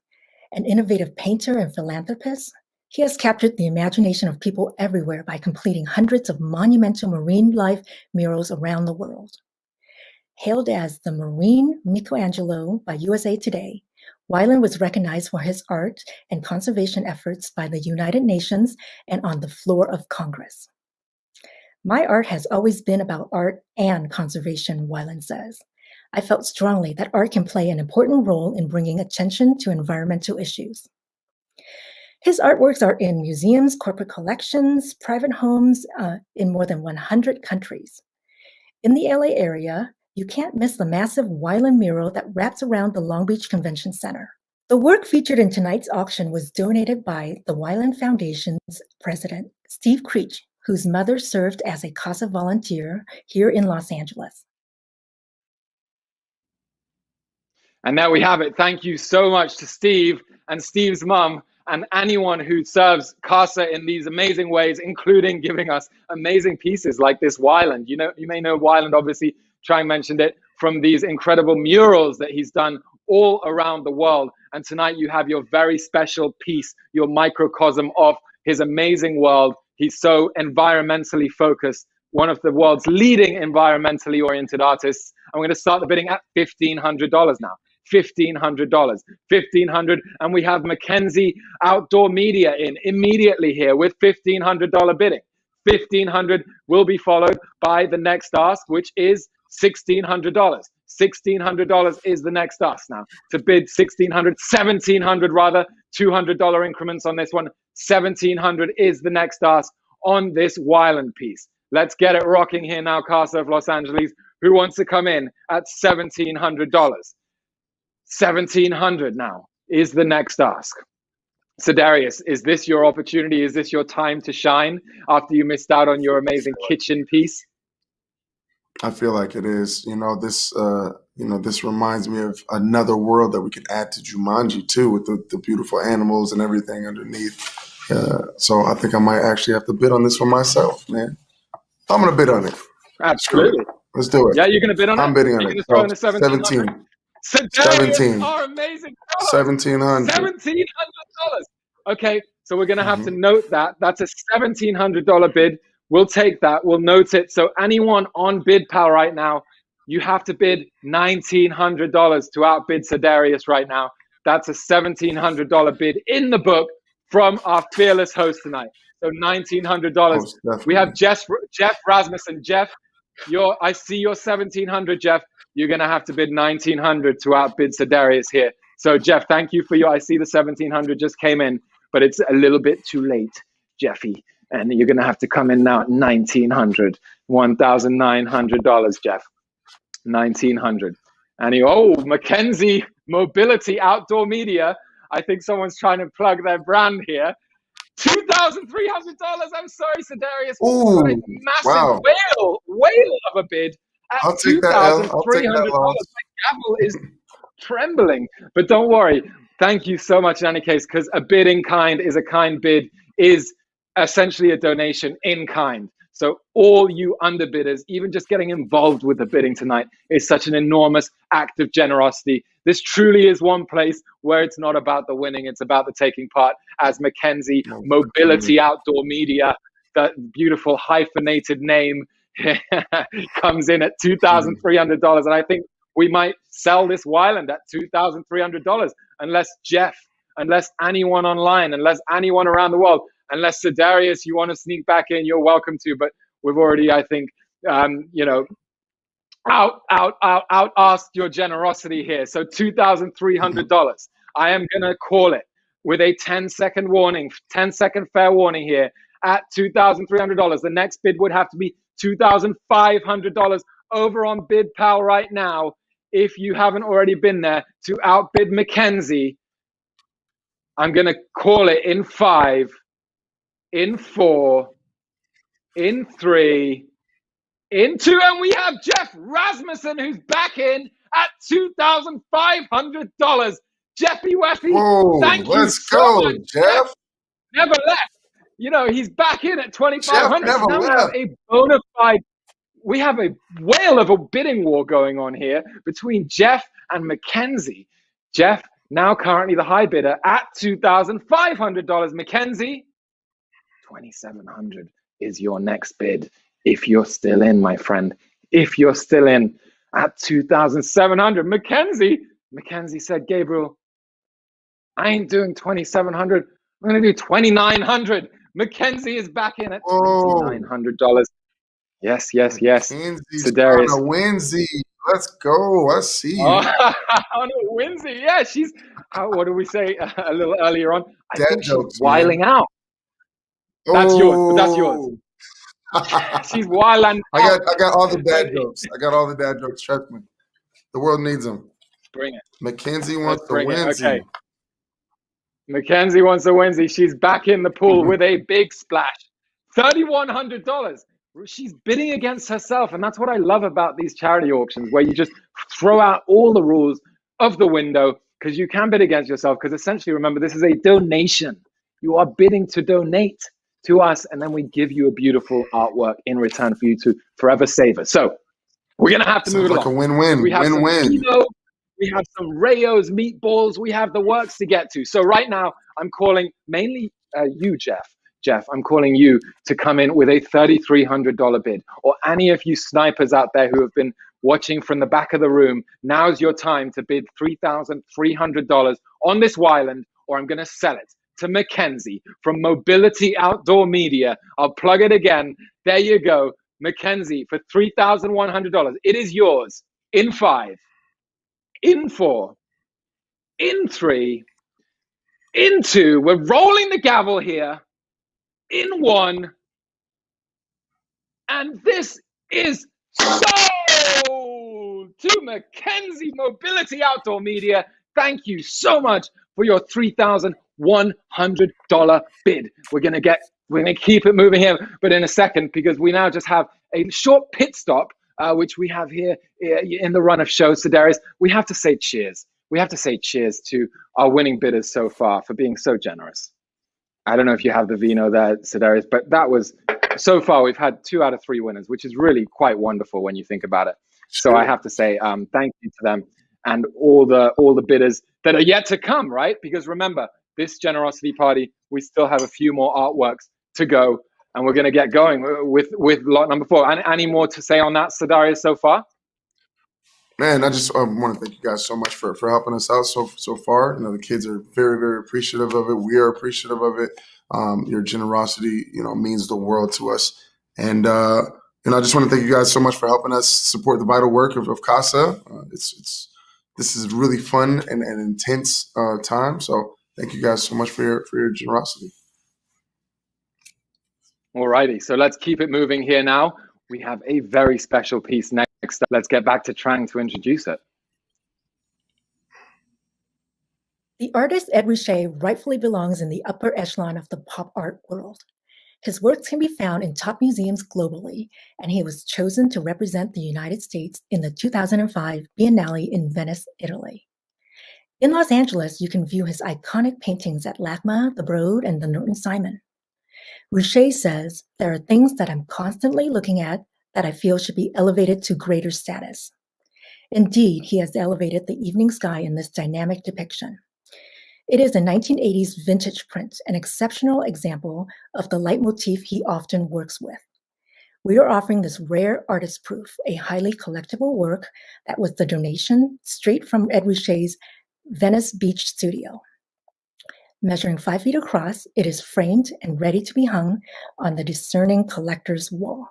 An innovative painter and philanthropist, he has captured the imagination of people everywhere by completing hundreds of monumental marine life murals around the world. Hailed as the Marine Michelangelo by USA Today, Wyland was recognized for his art and conservation efforts by the United Nations and on the floor of Congress. My art has always been about art and conservation, Wyland says. I felt strongly that art can play an important role in bringing attention to environmental issues. His artworks are in museums, corporate collections, private homes in more than 100 countries. In the LA area, you can't miss the massive Wyland mural that wraps around the Long Beach Convention Center. The work featured in tonight's auction was donated by the Wyland Foundation's president, Steve Creech, whose mother served as a CASA volunteer here in Los Angeles. And there we have it. Thank you so much to Steve and Steve's mum and anyone who serves CASA in these amazing ways, including giving us amazing pieces like this Wyland. You may know Wyland, obviously, Trang mentioned it, from these incredible murals that he's done all around the world. And tonight you have your very special piece, your microcosm of his amazing world. He's so environmentally focused, one of the world's leading environmentally oriented artists. I'm going to start the bidding at $1,500 now. $1,500, $1,500, and we have Mackenzie Outdoor Media in immediately here with $1,500 bidding. $1,500 will be followed by the next ask, which is $1,600. $1,600 is the next ask now. To bid $1,700 rather, $200 increments on this one. $1,700 is the next ask on this Wyland piece. Let's get it rocking here now, Casa of Los Angeles. Who wants to come in at $1,700? $1,700 now is the next ask. So Darius, is this your opportunity? Is this your time to shine after you missed out on your amazing kitchen piece? I feel like it is. This reminds me of another world that we could add to Jumanji too, with the beautiful animals and everything underneath. So I think I might actually have to bid on this for myself, man. I'm gonna bid on it. Absolutely. Let's do it. Yeah, you're gonna bid on it? I'm bidding on it. it. Throw in the 17. So Darius, 17. our amazing $1,700. $1,700. Okay, so we're gonna have to note that. That's a $1,700 bid. We'll take that. We'll note it. So anyone on BidPal right now, you have to bid $1,900 to outbid Sedarius right now. That's a $1,700 bid in the book from our fearless host tonight. So $1,900. We have Jeff Rasmussen. Jeff, I see your 1,700, Jeff. You're going to have to bid 1,900 to outbid Sedarius here. So Jeff, thank you for I see the 1,700 just came in, but it's a little bit too late, Jeffy. And you're going to have to come in now at $1,900, $1,900, Jeff. 1,900. And Mackenzie Mobility Outdoor Media. I think someone's trying to plug their brand here. $2,300. I'm sorry, Sedarius. What a massive whale of a bid at $2,300. My gavel is trembling. But don't worry. Thank you so much in any case, because a bid in kind is a kind bid is essentially a donation in kind. So all you underbidders, even just getting involved with the bidding tonight is such an enormous act of generosity. This truly is one place where it's not about the winning, it's about the taking part. As Mackenzie Mobility Outdoor Media, that beautiful hyphenated name, comes in at $2,300. And I think we might sell this Wyland at $2,300 unless anyone online, unless anyone around the world, unless Sedarius, you want to sneak back in, you're welcome to. But we've already, I think, out asked your generosity here. So $2,300. I am going to call it with a 10-second warning, 10-second fair warning here at $2,300. The next bid would have to be $2,500 over on BidPal right now. If you haven't already been there to outbid Mackenzie, I'm going to call it in 5, in 4, in 3, in 2, and we have Jeff Rasmussen, who's back in at $2,500. Jeffy Weffy, thank you so much, Jeff. Never left. He's back in at $2,500. Now we have a bona fide. We have a whale of a bidding war going on here between Jeff and Mackenzie. Jeff, now currently the high bidder at $2,500. Mackenzie, $2,700 is your next bid. If you're still in, my friend, if you're still in at $2,700. Mackenzie said, Gabriel, I ain't doing $2,700. I'm going to do $2,900. Mackenzie is back in at $2,900. Yes. Mackenzie's on a Winsy. Let's go. I see you. On a Winsy. Yeah, she's, what did we say a little earlier on? I think she's wiling out. That's yours. She's wiling out. I got all the dad jokes. Trust me. The world needs them. Bring it. Mackenzie wants the Winsy. Okay. Mackenzie wants a Winsy. She's back in the pool with a big splash. $3,100. She's bidding against herself. And that's what I love about these charity auctions, where you just throw out all the rules of the window, because you can bid against yourself. Because essentially, remember, this is a donation. You are bidding to donate to us, and then we give you a beautiful artwork in return for you to forever save us. So we're going to have to move it along. Like a win-win. We have win-win. We have some Rayo's meatballs. We have the works to get to. So right now, I'm calling mainly you, Jeff. Jeff, I'm calling you to come in with a $3,300 bid. Or any of you snipers out there who have been watching from the back of the room, now's your time to bid $3,300 on this Wyland, or I'm going to sell it to Mackenzie from Mobility Outdoor Media. I'll plug it again. There you go. Mackenzie for $3,100. It is yours in 5, in 4, in 3, in 2. We're rolling the gavel here. In 1. And this is sold to Mackenzie Mobility Outdoor Media. Thank you so much for your $3,100 bid. We're gonna keep it moving here, but in a second, because we now just have a short pit stop, which we have here in the run of shows. Sedarius, we have to say cheers. We have to say cheers to our winning bidders so far for being so generous. I don't know if you have the vino there, Sedarius, but that was, so far we've had 2 out of 3 winners, which is really quite wonderful when you think about it. Sure. So I have to say thank you to them and all the bidders that are yet to come, right? Because remember, this generosity party, we still have a few more artworks to go. and we're going to get going with lot number 4. Any more to say on that, Sadarius, so far? Man, I just want to thank you guys so much for helping us out so far. The kids are very, very appreciative of it. We are appreciative of it. Your generosity, means the world to us. And I just want to thank you guys so much for helping us support the vital work of CASA. This is really fun and intense time. So thank you guys so much for your generosity. All righty, so let's keep it moving here now. We have a very special piece next. Let's get back to Trang to introduce it. The artist Ed Ruscha rightfully belongs in the upper echelon of the pop art world. His works can be found in top museums globally, and he was chosen to represent the United States in the 2005 Biennale in Venice, Italy. In Los Angeles, you can view his iconic paintings at LACMA, the Broad, and the Norton Simon. Ruscha says, "There are things that I'm constantly looking at that I feel should be elevated to greater status." Indeed, he has elevated the evening sky in this dynamic depiction. It is a 1980s vintage print, an exceptional example of the leitmotif he often works with. We are offering this rare artist proof, a highly collectible work that was the donation straight from Ed Ruscha's Venice Beach studio. Measuring 5 feet across, it is framed and ready to be hung on the discerning collector's wall.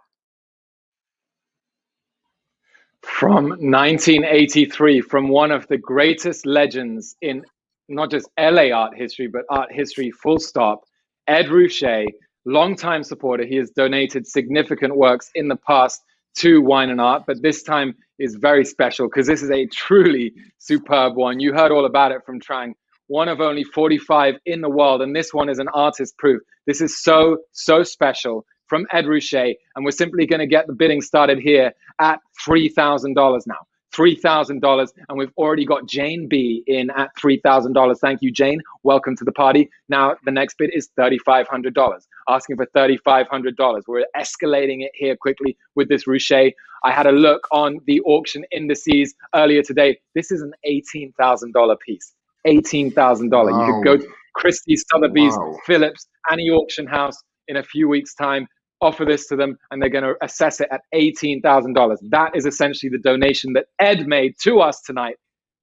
From 1983, from one of the greatest legends in not just LA art history, but art history full stop, Ed Ruscha, longtime supporter. He has donated significant works in the past to Wine+Art, but this time is very special because this is a truly superb one. You heard all about it from Trang. One of only 45 in the world, and this one is an artist proof. This is so special from Ed Ruscha, and we're simply going to get the bidding started here at $3,000 now. $3,000, and we've already got Jane B in at $3,000. Thank you, Jane. Welcome to the party. Now, the next bid is $3,500, asking for $3,500. We're escalating it here quickly with this Ruscha. I had a look on the auction indices earlier today. This is an $18,000 piece. $18,000. Wow. You could go to Christie's, Sotheby's, Wow. Phillips, any auction house in a few weeks' time, offer this to them, and they're going to assess it at $18,000. That is essentially the donation that Ed made to us tonight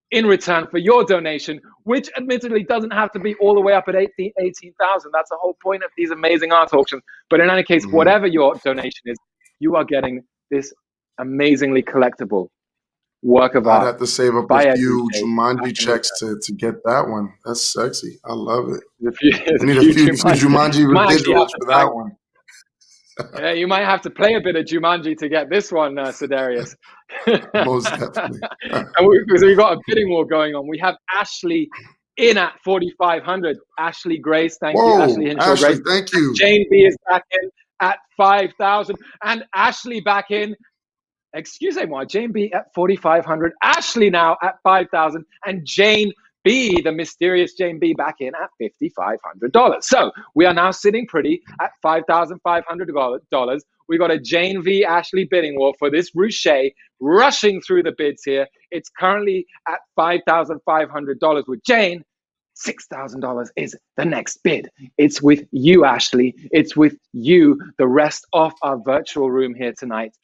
in return for your donation, which admittedly doesn't have to be all the way up at $18,000. That's the whole point of these amazing art auctions. But in any case, whatever your donation is, you are getting this amazingly collectible work of art. I'd have to save up a few Jumanji checks to get that one. That's sexy. I love it. I need a few Jumanji residuals for that one. Yeah, you might have to play a bit of Jumanji to get this one, Sadarius. Most definitely. And we've got a bidding war going on. We have Ashley in at 4,500. Ashley Grace, thank you. Ashley Hinshaw Ashley, Grace. thank you. Jane B is back in at 5,000. And Ashley back in. Excusez-moi, Jane B at 4,500. Ashley now at 5,000. And Jane B, the mysterious Jane B, back in at $5,500. So we are now sitting pretty at $5,500. We got a Jane V Ashley bidding war for this Ruscha rushing through the bids here. It's currently at $5,500 with Jane. $6,000 is the next bid. It's with you, Ashley. It's with you, the rest of our virtual room here tonight.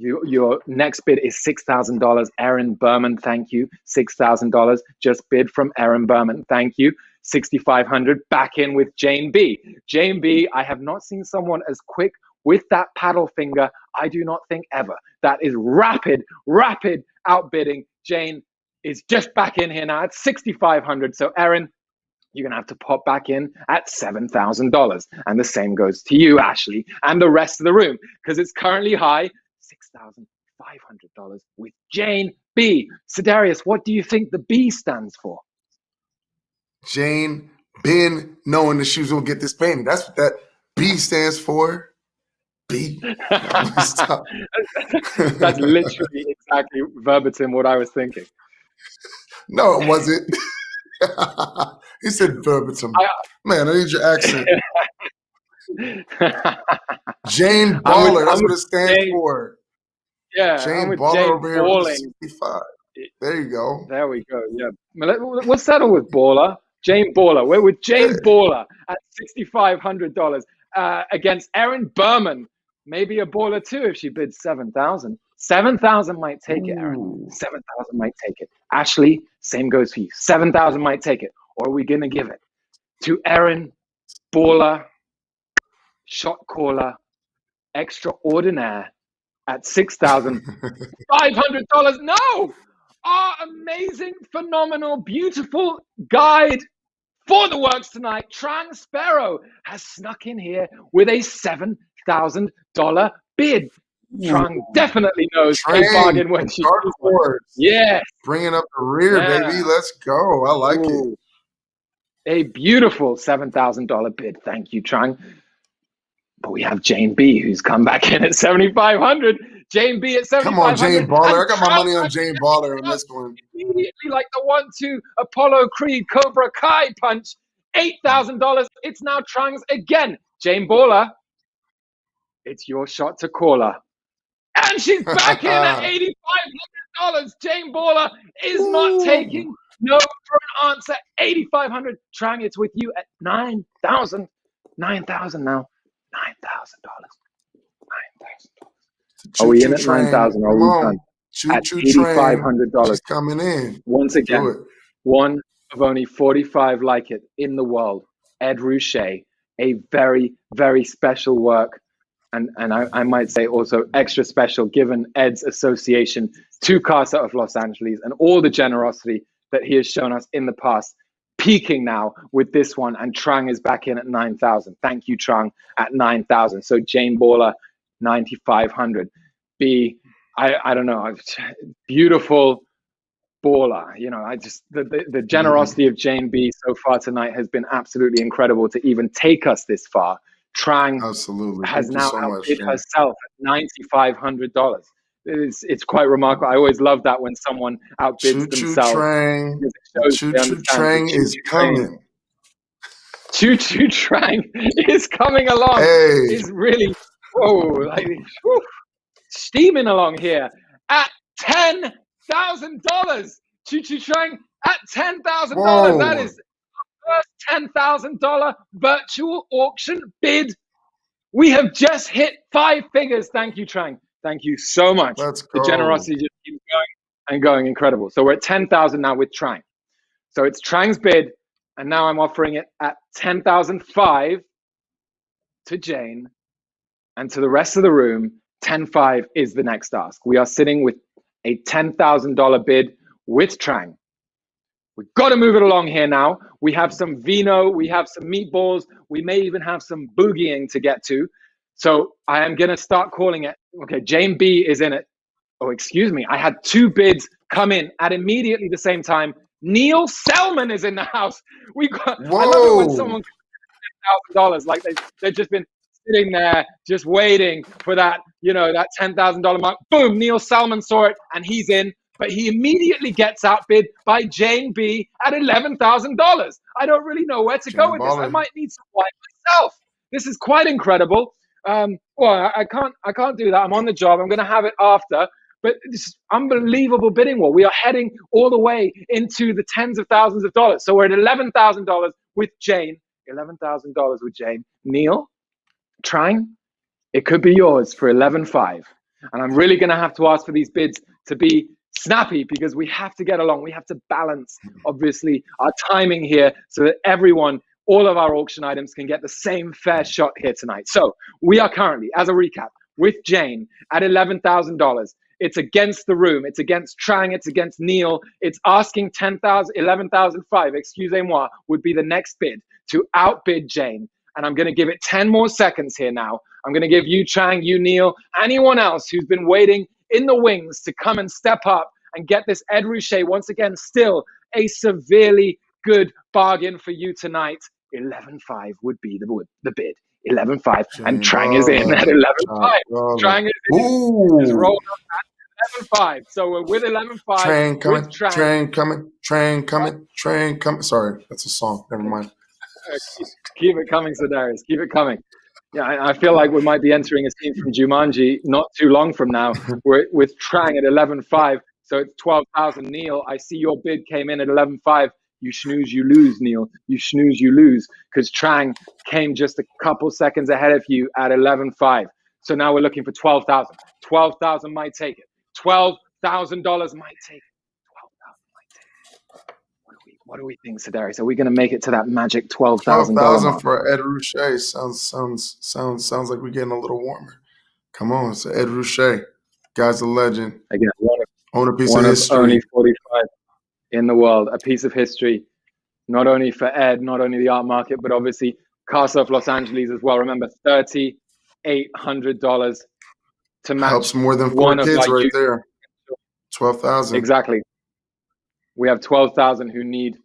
Your next bid is $6,000. Erin Berman, thank you. $6,000 just bid from Erin Berman. Thank you. $6,500 back in with Jane B. Jane B, I have not seen someone as quick with that paddle finger, I do not think ever. That is rapid outbidding. Jane is just back in here now at $6,500. So Erin, you're going to have to pop back in at $7,000. And the same goes to you, Ashley, and the rest of the room, because it's currently high. $6,500 with Jane B. Sadarius, what do you think the B stands for? Jane been knowing that she was gonna get this painting. That's what that B stands for. B. That's literally exactly verbatim what I was thinking. No, it wasn't. He said verbatim. Man, I need your accent. Jane Baller, that's what it stands for. Yeah, Jane Baller Jane over here with 65. There you go. There we go. Yeah, let's settle with Baller. Jane Baller. We're with Jane Baller at $6,500. against Erin Berman. Maybe a baller too if she bids 7,000. 7,000 might take it, Erin. 7,000 might take it. Ashley, same goes for you. 7,000 might take it. Or are we going to give it to Erin, baller, shot caller, extraordinaire at $6,500? No! Our amazing, phenomenal, beautiful guide for the works tonight, Trang Sparrow, has snuck in here with a $7,000 bid. Trang definitely knows a bargain when she sees one. Yeah. Bringing up the rear, baby. Let's go. I like it. A beautiful $7,000 bid. Thank you, Trang. But we have Jane B, who's come back in at 7,500. Jane B at 7,500. Come on, Jane Baller. I got my money on Jane Baller on this one. Immediately, like the 1-2 Apollo Creed Cobra Kai punch, $8,000. It's now Trang's again. Jane Baller, it's your shot to call her. And she's back in at $8,500. Jane Baller is not taking no for an answer. $8,500. Trang, it's with you at 9,000. 9,000 now. $9,000. $9,000. Are we in at 9,000? Are we done? At $8,500. She's coming in. Once again, one of only 45 like it in the world. Ed Ruscha, a very, very special work. And I might say also extra special given Ed's association to Casa of Los Angeles and all the generosity that he has shown us in the past. Peaking now with this one, and Trang is back in at 9,000. Thank you, Trang, at 9,000. So Jane Baller, 9,500. B, I don't know, beautiful baller. You know, I just the generosity of Jane B so far tonight has been absolutely incredible to even take us this far. Trang has now outbid herself at $9,500. It's quite remarkable. I always love that when someone outbids themselves. Choo-choo Trang is coming. Choo-choo Trang is coming along. Hey. Is really steaming along here at $10,000. Choo-choo Trang at $10,000. That is first $10,000 virtual auction bid. We have just hit 5 figures. Thank you, Trang. Thank you so much. Let's go. The generosity just keeps going and going. Incredible. So we're at 10,000 now with Trang. So it's Trang's bid, and now I'm offering it at 10,005 to Jane, and to the rest of the room, 10,500 is the next ask. We are sitting with a $10,000 bid with Trang. We've got to move it along here now. We have some vino, we have some meatballs, we may even have some boogieing to get to. So I am going to start calling it. Okay, Jane B is in it. Oh, excuse me. I had 2 bids come in at immediately the same time. Neil Selman is in the house. I love it when someone $10,000, like they've just been sitting there just waiting for that, you know, that $10,000 mark. Boom, Neil Selman saw it and he's in. But he immediately gets outbid by Jane B at $11,000. I don't really know where to go with this. I might need some wine myself. This is quite incredible. Well, I can't do that. I'm on the job. I'm going to have it after. But this is unbelievable bidding war. We are heading all the way into the tens of thousands of dollars. So we're at $11,000 with Jane. $11,000 with Jane. Neil, Trang, it could be yours for 11,500. And I'm really going to have to ask for these bids to be snappy because we have to get along. We have to balance, obviously, our timing here so that everyone, all of our auction items can get the same fair shot here tonight. So we are currently, as a recap, with Jane at $11,000. It's against the room. It's against Trang. It's against Neil. It's asking 10,000, 11,500, excusez-moi, would be the next bid to outbid Jane. And I'm going to give it 10 more seconds here now. I'm going to give you, Trang, you, Neil, anyone else who's been waiting in the wings to come and step up and get this Ed Ruscha, once again, still a severely good bargain for you tonight. 11,500 would be the bid. 11,500, and Trang is in at 11,500. Trang is in. Just rolled up at 11,500. So we're with 11,500. Train coming. Train coming. Train coming. Train coming. Sorry, that's a song. Never mind. Keep it coming, Sedaris. Keep it coming. Yeah, I feel like we might be entering a scene from Jumanji not too long from now. We're with Trang at 11,500. So it's 12,000. Neil, I see your bid came in at 11,500. You snooze, you lose, Neil. You snooze, you lose. Because Trang came just a couple seconds ahead of you at 11.5. So now we're looking for 12,000. 12,000 might take it. $12,000 might take it. 12,000 might take it. What do we think, Sedaris? Are we going to make it to that magic $12,000 mark? for Ed Ruscha sounds like we're getting a little warmer. Come on, it's Ed Ruscha. Guy's a legend. Again, Own a piece one of of history. only 45 in the world, a piece of history, not only for Ed, not only the art market, but obviously Casa of Los Angeles as well. Remember, $3,800 to match. Helps more than 4 one of kids our right youth. there. 12,000. Exactly. We have 12,000 who need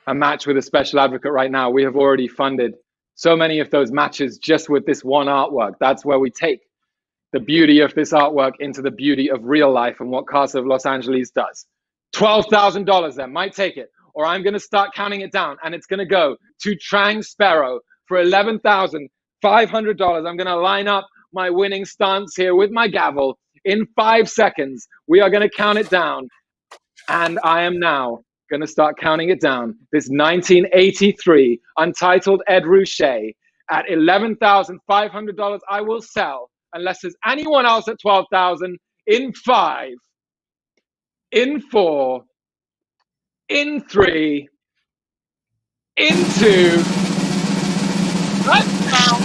a match with a special advocate right now. We have already funded so many of those matches just with this one artwork. That's where we take the beauty of this artwork into the beauty of real life and what Casa of Los Angeles does. $12,000 then, might take it. Or I'm going to start counting it down, and it's going to go to Trang Sparrow for $11,500. I'm going to line up my winning stance here with my gavel. In 5 seconds, we are going to count it down. And I am now going to start counting it down. This 1983 Untitled Ed Ruscha at $11,500 I will sell unless there's anyone else at 12,000 in 5, in 4, in 3, in 2. Let's go.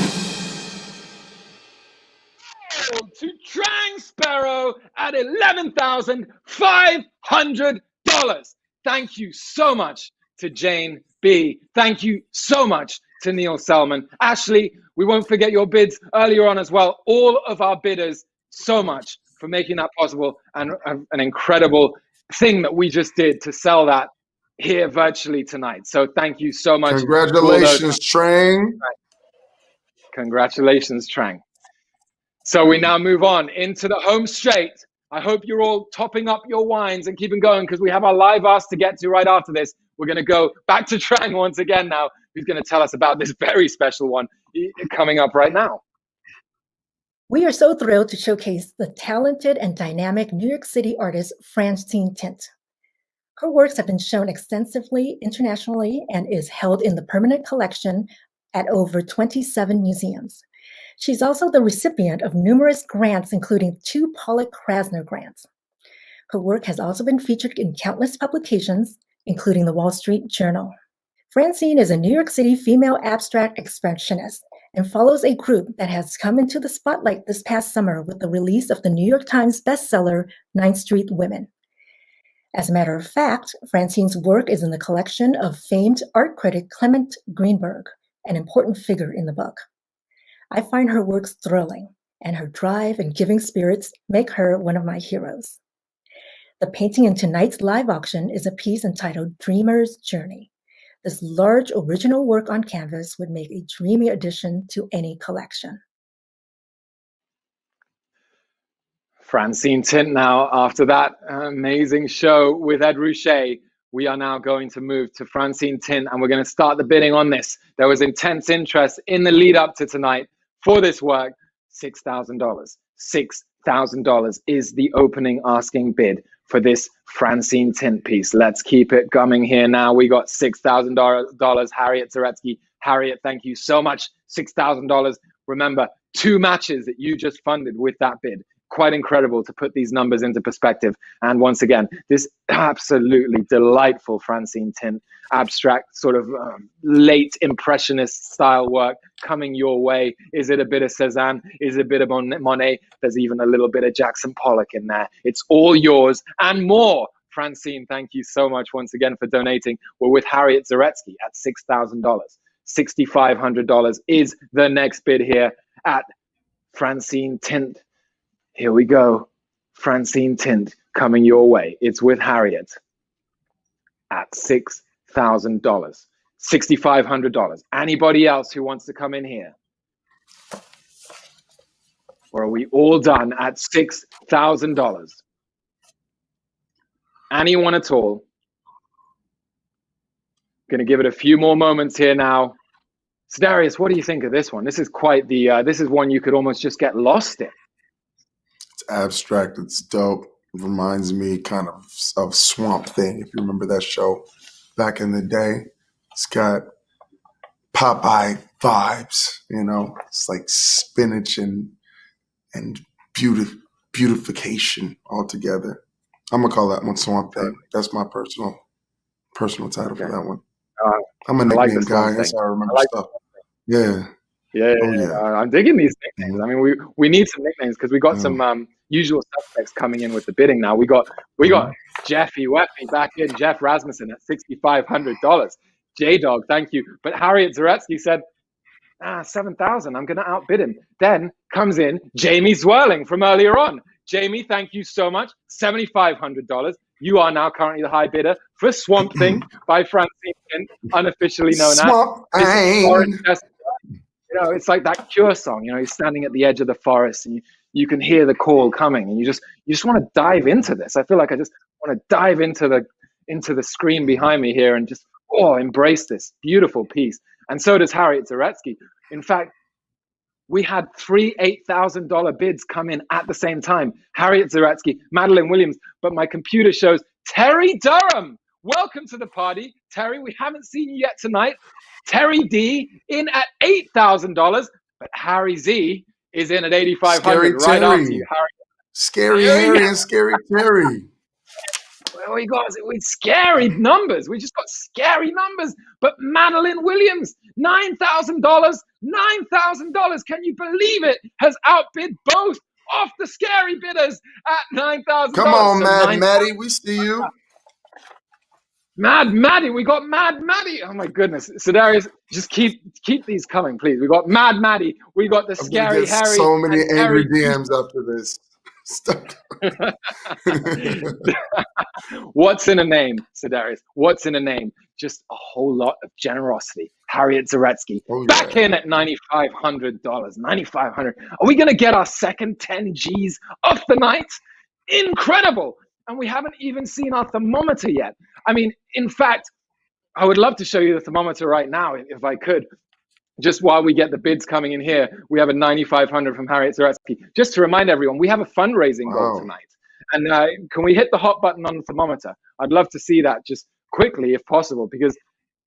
To Trang Sparrow at $11,500. Thank you so much to Jane B. Thank you so much to Neil Selman. Ashley, we won't forget your bids earlier on as well. All of our bidders, so much for making that possible, and an incredible thing that we just did to sell that here virtually tonight. So thank you so much. Congratulations, Trang. Congratulations, Trang. So we now move on into the home straight. I hope you're all topping up your wines and keeping going, because we have our live ask to get to right after this. We're going to go back to Trang once again now, who's going to tell us about this very special one coming up right now. We are so thrilled to showcase the talented and dynamic New York City artist Francine Tint. Her works have been shown extensively internationally and is held in the permanent collection at over 27 museums. She's also the recipient of numerous grants, including 2 Pollock Krasner grants. Her work has also been featured in countless publications, including the Wall Street Journal. Francine is a New York City female abstract expressionist and follows a group that has come into the spotlight this past summer with the release of the New York Times bestseller, 9th Street Women. As a matter of fact, Francine's work is in the collection of famed art critic Clement Greenberg, an important figure in the book. I find her works thrilling, and her drive and giving spirits make her one of my heroes. The painting in tonight's live auction is a piece entitled Dreamer's Journey. This large original work on canvas would make a dreamy addition to any collection. Francine Tint now, after that amazing show with Ed Ruscha, we are now going to move to Francine Tint, and we're going to start the bidding on this. There was intense interest in the lead up to tonight for this work. $6,000. $6,000 is the opening asking bid for this Francine Tint piece. Let's keep it coming here now. We got $6,000. Harriet Zaretsky. Harriet, thank you so much. $6,000. Remember, 2 matches that you just funded with that bid. Quite incredible to put these numbers into perspective. And once again, this absolutely delightful Francine Tint, abstract sort of late impressionist style work coming your way. Is it a bit of Cézanne? Is it a bit of Monet? There's even a little bit of Jackson Pollock in there. It's all yours and more. Francine, thank you so much once again for donating. We're with Harriet Zaretsky at $6,000. $6,500 is the next bid here at Francine Tint. Here we go. Francine Tint coming your way. It's with Harriet at $6,000. $6,500. Anybody else who wants to come in here? Or are we all done at $6,000? Anyone at all? Going to give it a few more moments here now. So Darius, what do you think of this one? This is quite the, this is one you could almost just get lost in. It's abstract. It's dope. It reminds me kind of Swamp Thing, if you remember that show. back in the day. It's got Popeye vibes, you know. It's like spinach and beautification all together. I'm gonna call that one Swamp Thing. That's my personal title for that one. I'm a I like nickname the guy. Swamp That's Thing. how I remember I like stuff. Yeah. Oh yeah. I'm digging these nicknames. I mean, we need some nicknames because we got some usual suspects coming in with the bidding now. We got Jeffy Weffy back in, Jeff Rasmussen at $6,500. J Dog, thank you. But Harriet Zaretsky said, 7,000. I'm going to outbid him. Then comes in Jamie Zwirling from earlier on. Jamie, thank you so much. $7,500. You are now currently the high bidder for Swamp Thing by Francine Kent, unofficially known Swamp as. Thing. You know, it's like that Cure song. You know, you're standing at the edge of the forest and you can hear the call coming, and you just want to dive into this. I feel like I just want to dive into the screen behind me here and just embrace this beautiful piece. And so does Harriet Zaretsky. In fact, we had three $8,000 bids come in at the same time. Harriet Zaretsky, Madeline Williams, but my computer shows Terry Durham. Welcome to the party, Terry. We haven't seen you yet tonight. Terry D in at $8,000, but Harry Z is in at $8,500. Scary Right Terry. after you, Harry. Scary Harry and Scary Terry. Well, we got with scary numbers. We just got scary numbers. But Madeline Williams, $9,000. $9,000. Can you believe it? Has outbid both of the scary bidders at $9,000. Come on, Mad Maddie. We see you. Mad Maddie. We got Mad Maddie. Oh my goodness. So Darius, just keep these coming, please. We got Mad Maddie. We got the Scary Harry. So many angry Harry DMs after this. What's in a name, Sedarius? What's in a name? Just a whole lot of generosity. Harriet Zaretsky back in at $9,500. $9,500. Are we going to get our second 10 G's of the night? Incredible. And we haven't even seen our thermometer yet. I mean, in fact, I would love to show you the thermometer right now if I could. Just while we get the bids coming in here, we have a $9,500 from Harriet Zaretsky. Just to remind everyone, we have a fundraising goal tonight. And can we hit the hot button on the thermometer? I'd love to see that just quickly if possible, because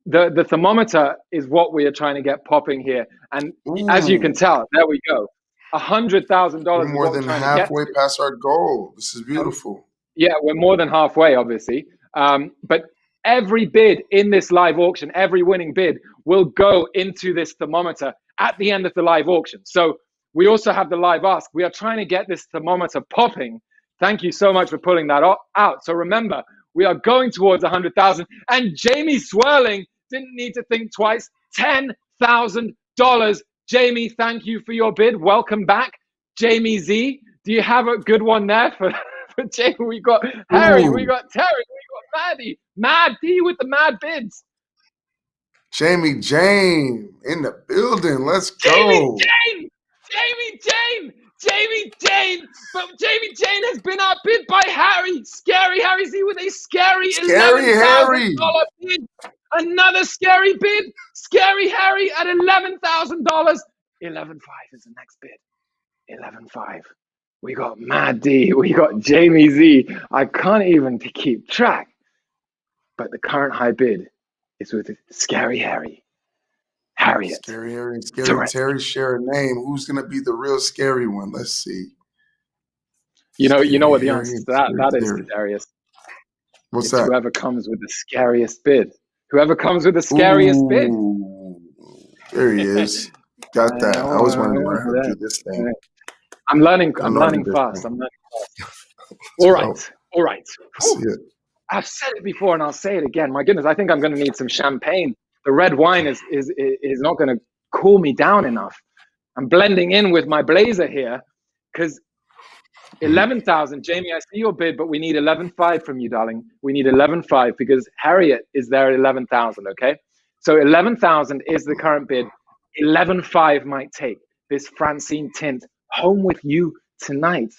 the thermometer is what we are trying to get popping here. And as you can tell, there we go. $100,000 more than halfway past our goal. This is beautiful. Yeah, we're more than halfway, obviously. But every bid in this live auction, every winning bid will go into this thermometer at the end of the live auction. So we also have the live ask. We are trying to get this thermometer popping. Thank you so much for pulling that out. So remember, we are going towards 100,000. And Jamie Swirling didn't need to think twice. $10,000. Jamie, thank you for your bid. Welcome back. Jamie Z, do you have a good one there for Jamie? We got Harry, we got Terry, we got Maddie. Mad D with the mad bids. Jamie Jane in the building. Let's go. Jamie Jane. But Jamie Jane has been outbid by Harry. Scary Harry Z with a scary $11,000 bid. Another scary bid. Scary Harry at $11,000. 11.5 is the next bid. 11.5. We got Mad D. We got Jamie Z. I can't even keep track. But the current high bid is with Scary Harry. Harriet. Scary Harry and Scary Terry share a name. Who's gonna be the real scary one? Let's see. You know what the answer to that is, Darius. What's that? Whoever comes with the scariest bid. Whoever comes with the scariest bid. There he is. Got that. I always wanted to learn how to do this thing. I'm learning fast. All right. I've said it before and I'll say it again. My goodness, I think I'm going to need some champagne. The red wine is not going to cool me down enough. I'm blending in with my blazer here because 11,000. Jamie, I see your bid, but we need 11.5 from you, darling. We need 11.5 because Harriet is there at 11,000. Okay, so 11,000 is the current bid. 11.5 might take this Francine tint home with you tonight,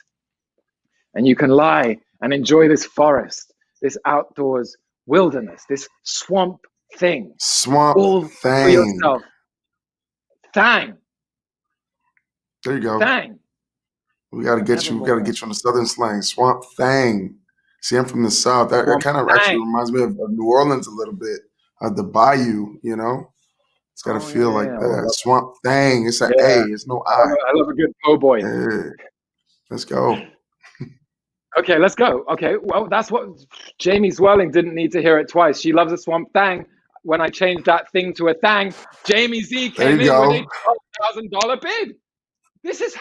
and you can lie and enjoy this forest, this outdoors wilderness, this swamp thing. All for yourself. Thang. There you go. Thang. We gotta get you on the southern slang. Swamp Thang. See, I'm from the South. That Swamp kind of Thang. actually reminds me of New Orleans a little bit. The bayou, you know? It's got to Oh, yeah, feel yeah, like yeah. Oh, I that. love Swamp Thang. It's an it. A. Yeah. It's no I. I love a good po' boy. Yeah. Let's go. Okay, let's go. Okay, well, that's what Jamie Zwirling didn't need to hear it twice. She loves a Swamp Thang. When I changed that thing to a thang, Jamie Z There came you in with a go. $12,000 bid. This is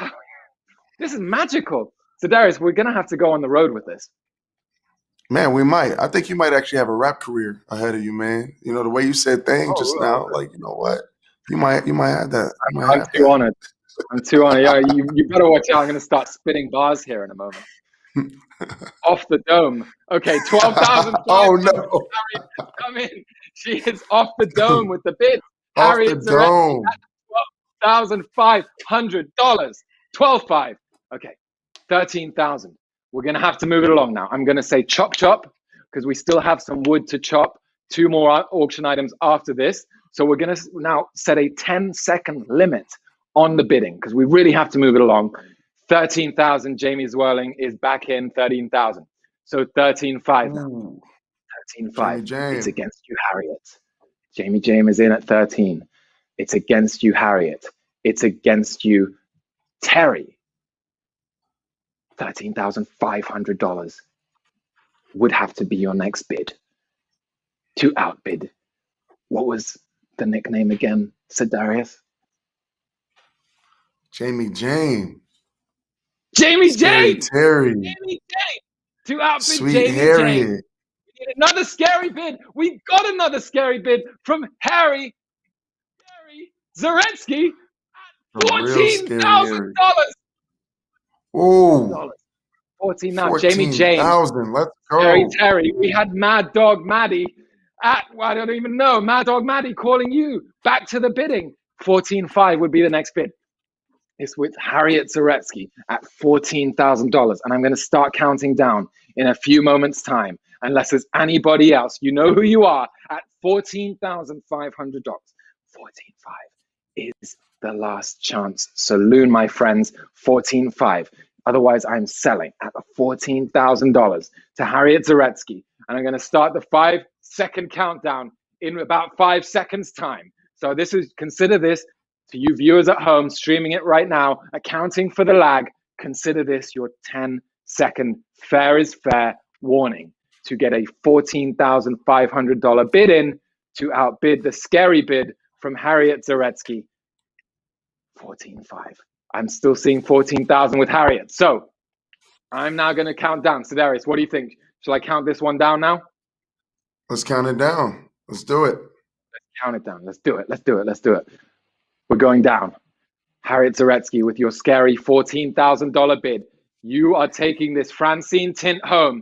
magical. So Darius, we're gonna have to go on the road with this. Man, we might. I think you might actually have a rap career ahead of you, man. You know, the way you said thing just now, like, you know what? You might have that. You might I'm have too that. honored. I'm too honored. Yeah, you better watch out. I'm gonna start spitting bars here in a moment. Off the dome. Okay, 12,500. Oh no. Harriet, come in. She is off the dome with the bid. Off the Harriet Zaretsky dome. at $12,500. 12.5. Okay, 13,000. We're gonna have to move it along now. I'm gonna say chop chop because we still have some wood to chop. 2 more auction items after this. So we're gonna now set a 10-second limit on the bidding because we really have to move it along. 13,000. Jamie Zwirling is back in 13,000. So 13.5 now. Ooh. 13.5. Jamie It's Jam. against you, Harriet. Jamie Jam is in at 13. It's against you, Harriet. It's against you, Terry. $13,500 would have to be your next bid to outbid. What was the nickname again, Darius? Jamie Jam. Jamie Scary Jane! Terry. Jamie Jane! To outbid Sweet Jamie Jane. Harriet. We need another scary bid. We got another scary bid from Harry Zaretsky A at real scary $14,000. Harry. Ooh. 14 now. Jamie Jane. 14,000. Let's Scary go. Terry. We had Mad Dog Maddie at, well, I don't even know, Mad Dog Maddie calling you back to the bidding. 14.5 would be the next bid. It's with Harriet Zaretsky at $14,000. And I'm going to start counting down in a few moments' time. Unless there's anybody else, you know who you are, at $14,500. 14.5 is the last chance. Saloon, my friends, 14.5. Otherwise, I'm selling at $14,000 to Harriet Zaretsky. And I'm going to start the 5-second countdown in about 5 seconds' time. So this is, consider this, to you viewers at home streaming it right now, accounting for the lag, consider this your 10-second fair is fair warning to get a $14,500 bid in to outbid the scary bid from Harriet Zaretsky. 14.5. I'm still seeing 14,000 with Harriet. So I'm now going to count down. So Darius, what do you think? Shall I count this one down now? Let's count it down. Let's do it. Let's count it down. Let's do it. Let's do it. Let's do it. We're going down. Harriet Zaretsky with your scary $14,000 bid. You are taking this Francine tint home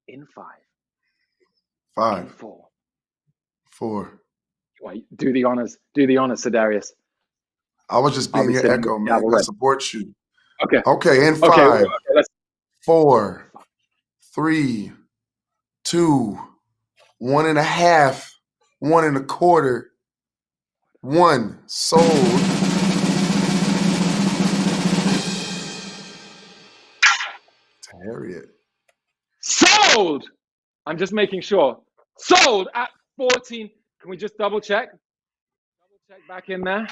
in 5. 5. In 4. 4. Wait, do the honors, Sir Darius. I was just being your echo, man. I support you. Okay. Okay, in 5. Okay, 4, 3, 2, 1.5, 1.25, 1. Sold. To Harriet. Sold! I'm just making sure. Sold at 14. Can we just double check? Double check back in there.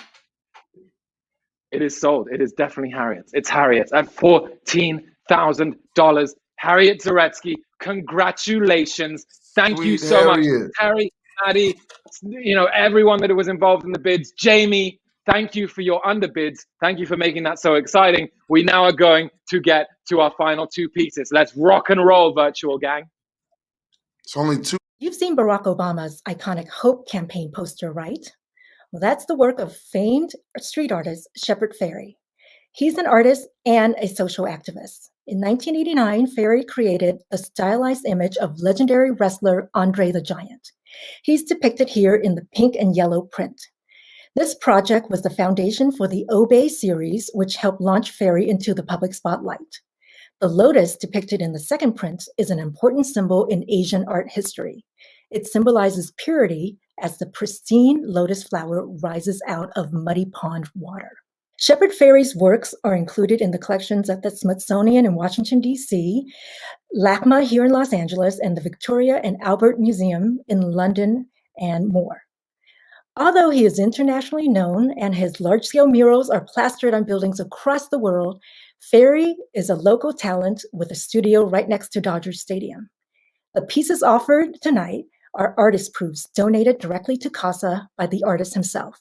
It is sold. It is definitely Harriet's. It's Harriet's at $14,000. Harriet Zaretsky, congratulations. Thank you so much. Harry, Maddie, you know, everyone that was involved in the bids. Jamie, thank you for your underbids. Thank you for making that so exciting. We now are going to get to our final 2 pieces. Let's rock and roll, virtual gang. It's only 2. You've seen Barack Obama's iconic Hope campaign poster, right? Well, that's the work of famed street artist Shepard Fairey. He's an artist and a social activist. In 1989, Fairey created a stylized image of legendary wrestler Andre the Giant. He's depicted here in the pink and yellow print. This project was the foundation for the Obey series, which helped launch Fairey into the public spotlight. The lotus depicted in the second print is an important symbol in Asian art history. It symbolizes purity as the pristine lotus flower rises out of muddy pond water. Shepard Fairey's works are included in the collections at the Smithsonian in Washington, D.C., LACMA here in Los Angeles, and the Victoria and Albert Museum in London, and more. Although he is internationally known and his large-scale murals are plastered on buildings across the world, Ferry is a local talent with a studio right next to Dodger Stadium. The pieces offered tonight are artist proofs donated directly to CASA by the artist himself.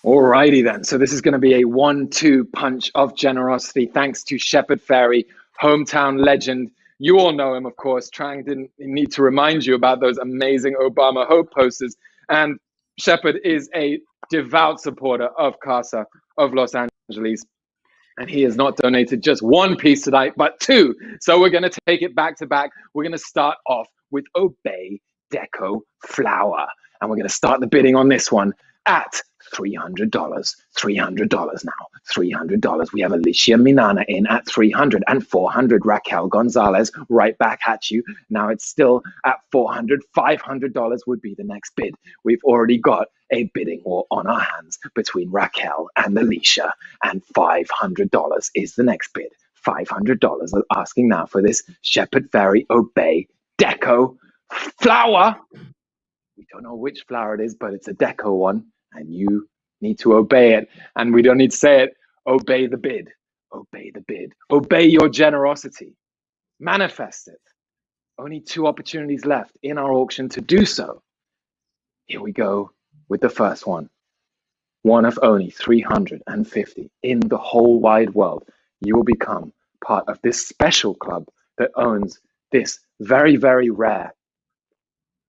Alrighty then. So this is going to be a 1-2 punch of generosity. Thanks to Shepard Fairey, hometown legend. You all know him, of course. Trang didn't need to remind you about those amazing Obama Hope posters. And Shepard is a devout supporter of CASA of Los Angeles. And he has not donated just one piece tonight, but two. So we're going to take it back to back. We're going to start off with Obey Deco Flower. And we're going to start the bidding on this one at $300. $300 now. $300. We have Alicia Minana in at $300 and $400. Raquel Gonzalez right back at you. Now it's still at $400. $500 would be the next bid. We've already got a bidding war on our hands between Raquel and Alicia, and $500 is the next bid. $500 are asking now for this Shepard Fairey Obey Deco Flower. We don't know which flower it is, but it's a deco one, and you need to obey it. And we don't need to say it. Obey the bid. Obey the bid. Obey your generosity. Manifest it. Only 2 opportunities left in our auction to do so. Here we go with the first one. One of only 350 in the whole wide world. You will become part of this special club that owns this very, very rare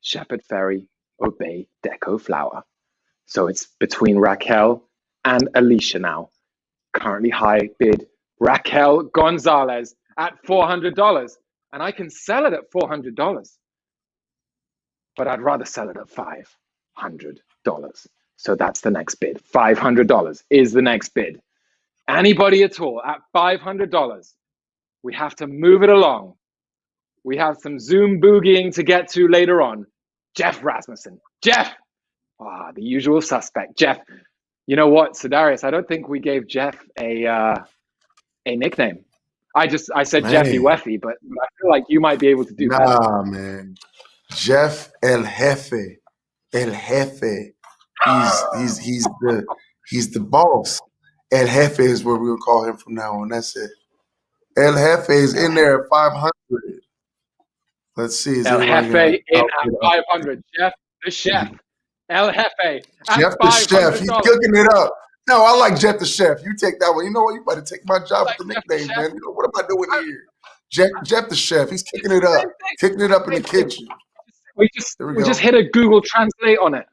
Shepard Fairey Obey Deco Flower. So it's between Raquel and Alicia now. Currently high bid Raquel Gonzalez at $400. And I can sell it at $400. But I'd rather sell it at $500. So that's the next bid. $500 is the next bid. Anybody at all at $500. We have to move it along. We have some Zoom boogieing to get to later on. Jeff Rasmussen. Jeff! The usual suspect. Jeff. You know what, Sedarius? I don't think we gave Jeff a nickname. I said Man. Jeffy Weffy, but I feel like you might be able to do that. Nah, man. Jeff El Jefe. El Jefe. He's the boss. El Jefe is what we'll call him from now on. That's it. El Jefe is in there at 500. Let's see. El Jefe in at 500. Jeff the chef. El Jefe at Jeff the chef. He's $500. cooking it up. No, I like Jeff the chef. You take that one. You know what? You better take my job with the nickname, man. You know, what am I doing here? Jeff the chef. He's kicking it up. Kicking it up in the kitchen. We just hit a Google Translate on it.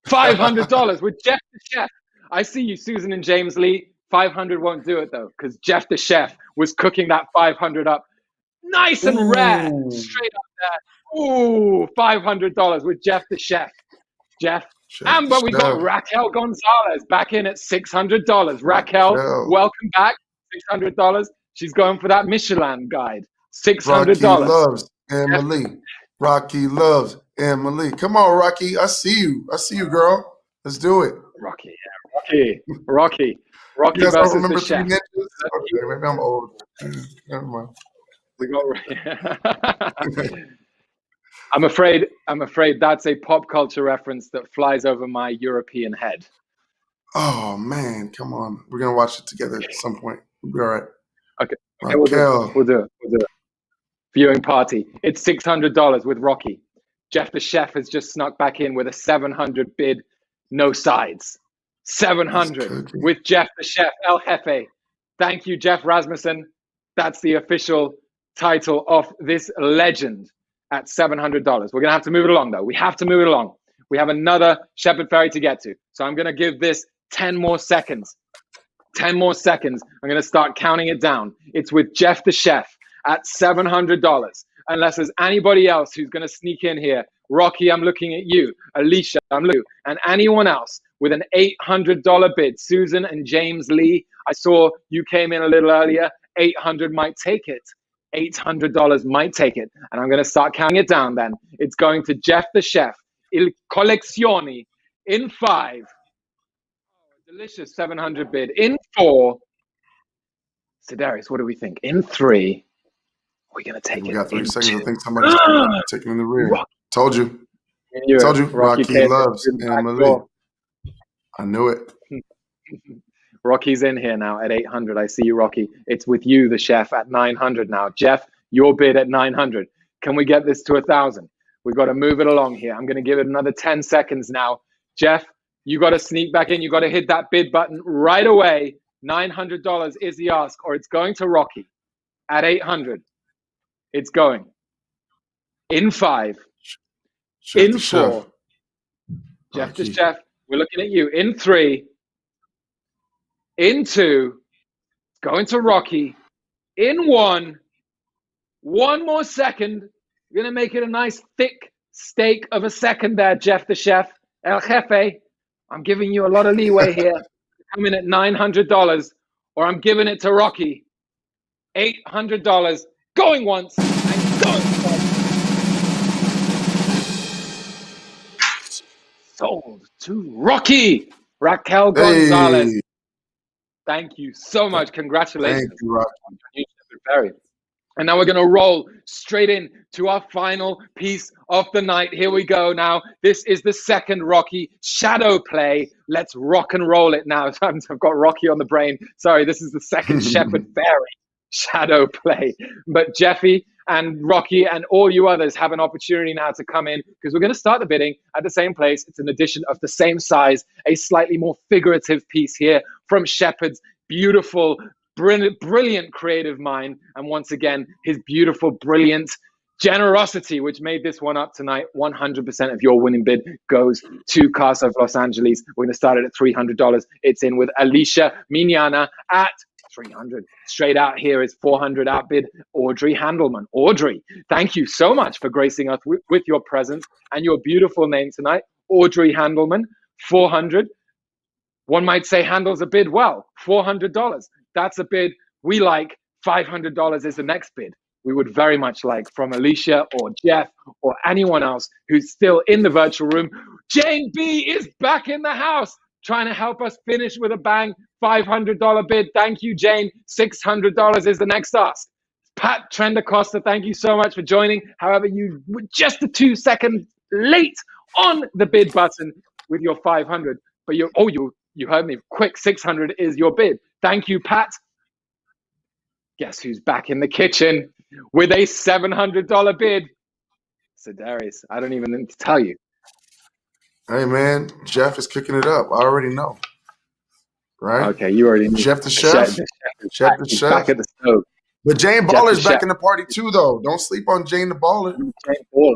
$500 with Jeff the chef. I see you, Susan and James Lee. 500 won't do it though, because Jeff the chef was cooking that 500 up nice and rare, straight up there. Ooh, $500 with Jeff the chef. Jeff. But we got Raquel Gonzalez back in at $600. Raquel, welcome back. $600. She's going for that Michelin guide. $600. Rocky loves Emily. Rocky loves Emily. Come on, Rocky. I see you. I see you, girl. Let's do it. Rocky. Rocky You guys versus don't remember the Three chef. Ninjas? Okay, maybe I'm old. Never mind. We got. I'm afraid that's a pop culture reference that flies over my European head. Oh man, come on. We're gonna watch it together at some point. We'll be all right. Okay, Raquel. we'll do it. Viewing party. It's $600 with Rocky. Jeff the chef has just snuck back in with a 700 bid, no sides. 700 with Jeff the chef, El Jefe. Thank you, Jeff Rasmussen. That's the official title of this legend at $700. We're gonna have to move it along though. We have to move it along. We have another Shepard Fairey to get to. So I'm gonna give this 10 more seconds. 10 more seconds. I'm gonna start counting it down. It's with Jeff the chef at $700. Unless there's anybody else who's gonna sneak in here. Rocky, I'm looking at you. Alicia, I'm looking at you. And anyone else with an $800 bid. Susan and James Lee, I saw you came in a little earlier. 800 might take it. $800 might take it. And I'm going to start counting it down then. It's going to Jeff the chef. Il Collezioni in 5. Delicious 700 bid. In 4. So Darius, what do we think? In 3, we're gonna take We it. got 3 in seconds. 2. I think somebody's taking in the rear. Rocky, Told you. I knew Told it. you. Rocky came loves through the back Emily. door. I knew it. Rocky's in here now at 800. I see you, Rocky. It's with you, the chef, at 900 now. Jeff, your bid at 900. Can we get this to 1,000? We've got to move it along here. I'm going to give it another 10 seconds now. Jeff, you got to sneak back in. You got to hit that bid button right away. $900 is the ask, or it's going to Rocky at 800. It's going. In 5. Chef In the 4. chef. Jeff the Rocky. chef, we're looking at you. In 3. In 2. Going to Rocky. In 1. One more second. You're going to make it a nice thick steak of a second there, Jeff the chef. El Jefe, I'm giving you a lot of leeway here. Come in at $900, or I'm giving it to Rocky. $800. Going once and going twice. Sold to Rocky. Raquel Gonzalez. Hey. Thank you so much. Congratulations. Thank you, Rocky. Very. And now we're going to roll straight in to our final piece of the night. Here we go now. This is the second Rocky shadow play. Let's rock and roll it now. I've got Rocky on the brain. Sorry, this is the second Shepherd Fairy shadow play. But Jeffy and Rocky and all you others have an opportunity now to come in, because we're going to start the bidding at the same place. It's an edition of the same size, a slightly more figurative piece here from Shepherd's beautiful, brilliant creative mind, and once again his beautiful, brilliant generosity, which made this one up tonight. 100% of your winning bid goes to Casa of Los Angeles. We're going to start it at $300. It's in with Alicia Mignana at 300. Straight out here is 400 outbid Audrey Handelman. Audrey, thank you so much for gracing us with your presence and your beautiful name tonight. Audrey Handelman, 400. One might say handles a bid well, $400. That's a bid we like. $500 is the next bid we would very much like from Alicia or Jeff or anyone else who's still in the virtual room. Jane B is back in the house, trying to help us finish with a bang. $500 bid. Thank you, Jane. $600 is the next ask. Pat Trendacosta, thank you so much for joining. However, you were just a 2 seconds late on the bid button with your 500, but you heard me. Quick, 600 is your bid. Thank you, Pat. Guess who's back in the kitchen with a $700 bid? So Darius, I don't even need to tell you. Hey, man, Jeff is cooking it up. I already know. Right? Okay, you already know. Chef the chef. Chef the chef. Back at the stove. But Jane Baller's back chef. in the party too, though. Don't sleep on Jane the Baller. Jane Baller.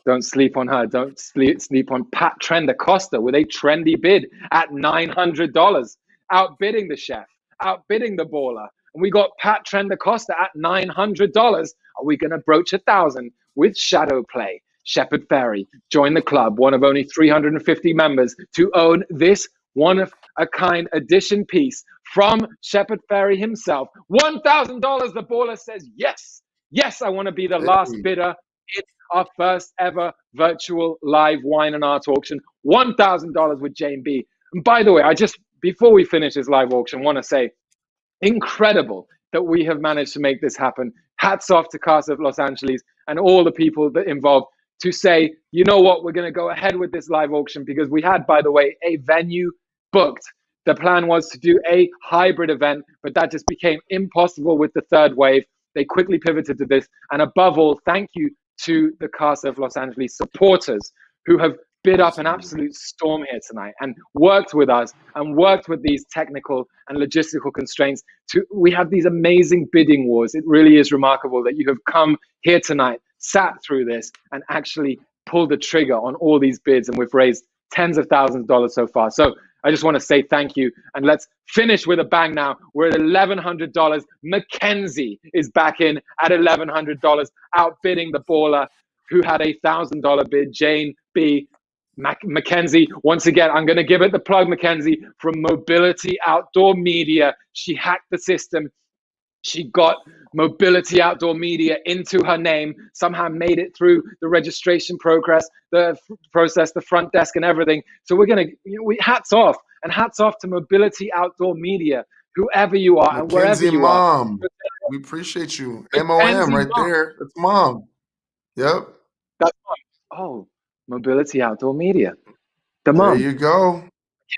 Don't sleep on her. Don't sleep on Pat Trendacosta with a trendy bid at $900. Outbidding the chef, outbidding the baller. And we got Pat Trendacosta at $900. Are we going to broach 1,000 with Shadow Play? Shepherd Ferry, join the club, one of only 350 members to own this one-of-a-kind edition piece from Shepherd Ferry himself. $1,000, the baller says, yes, yes, I want to be the last bidder in our first ever virtual live wine and art auction. $1,000 with Jane B. And by the way, before we finish this live auction, want to say, incredible that we have managed to make this happen. Hats off to Casa of Los Angeles and all the people that involved to say, you know what, we're going to go ahead with this live auction, because we had, by the way, a venue booked. The plan was to do a hybrid event, but that just became impossible with the third wave. They quickly pivoted to this. And above all, thank you to the Casa of Los Angeles supporters who have bid up an absolute storm here tonight and worked with us and worked with these technical and logistical constraints. We have these amazing bidding wars. It really is remarkable that you have come here tonight, sat through this, and actually pulled the trigger on all these bids, and we've raised tens of thousands of dollars so far. So I just want to say thank you, and let's finish with a bang now. We're at $1,100. Mackenzie is back in at $1,100, outbidding the baller who had a $1,000 bid, Jane B. Mackenzie, once again, I'm going to give it the plug, Mackenzie, from Mobility Outdoor Media. She hacked the system. She got Mobility Outdoor Media into her name, somehow made it through the registration process, the front desk and everything. So we're going to, hats off, and hats off to Mobility Outdoor Media, whoever you are and wherever Mackenzie you are. Mom. We appreciate you. MOM Mackenzie right Mom. there. That's Mom. Yep. That's Mom. Oh, Mobility Outdoor Media. The There Mom. you go.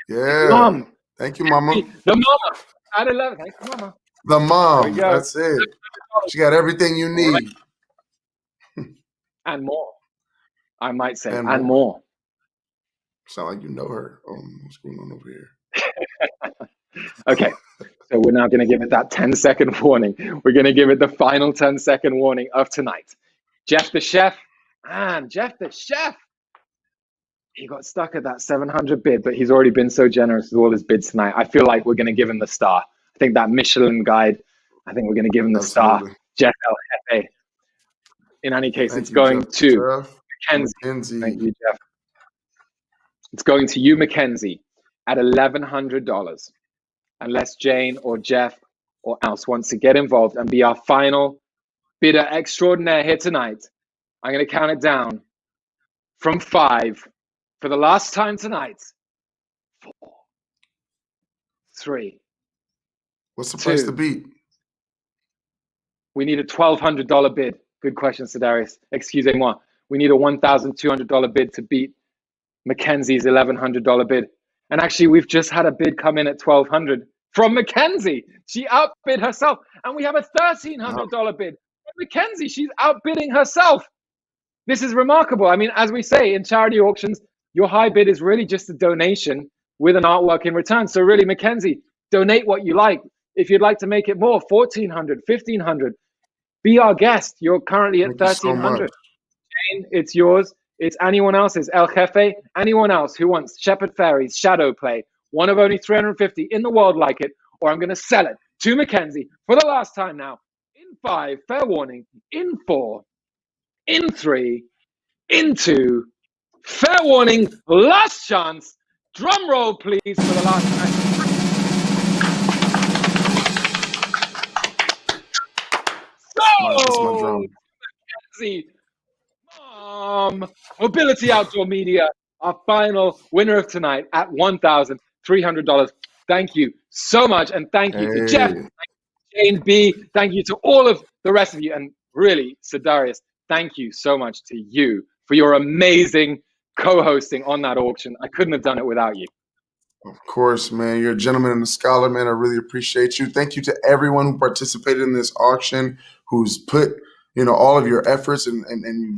Yeah. Mom. Thank you, Mama. The Mama. At 11. Thank you, Mama. The There we Mom. go. That's it. She got everything you All right. need. And more. I might say. And And more. more. Sound like you know her. What's going on over here? Okay. So we're now going to give it that 10-second warning. We're going to give it the final 10-second warning of tonight. Jeff the Chef. Man, Jeff the Chef. He got stuck at that 700 bid, but he's already been so generous with all his bids tonight. I feel like we're going to give him the star. I think that Michelin guide, I think we're going to give him the star. Jeff El Jefe. In any case, it's going to Mackenzie. Thank you, Jeff. It's going to you, Mackenzie, at $1,100. Unless Jane or Jeff or else wants to get involved and be our final bidder extraordinaire here tonight, I'm going to count it down from 5 for the last time tonight. 4, 3. What's the price to beat? We need a $1,200 bid. Good question, Sedarius. Excusez-moi. We need a $1,200 bid to beat Mackenzie's $1,100 bid. And actually, we've just had a bid come in at $1,200 from Mackenzie. She outbid herself. And we have a $1,300 bid from Mackenzie. She's outbidding herself. This is remarkable. I mean, as we say in charity auctions, your high bid is really just a donation with an artwork in return. So really, Mackenzie, donate what you like. If you'd like to make it more, $1,400, $1,500, be our guest. You're currently at $1,300. Jane, it's yours. It's anyone else's. El Jefe, anyone else who wants Shepherd Fairies, Shadow Play, one of only 350 in the world like it, or I'm going to sell it to Mackenzie for the last time now. In 5, fair warning. In 4, in 3, in 2, fair warning, last chance. Drum roll, please, for the last time. So, Mackenzie, Mobility Outdoor Media, our final winner of tonight at $1,300. Thank you so much. And thank you to Jeff, thank you to Jane B. Thank you to all of the rest of you. And really, Sedarius, thank you so much to you for your amazing co-hosting on that auction. I couldn't have done it without you. Of course, man. You're a gentleman and a scholar, man. I really appreciate you. Thank you to everyone who participated in this auction, who's put, all of your efforts and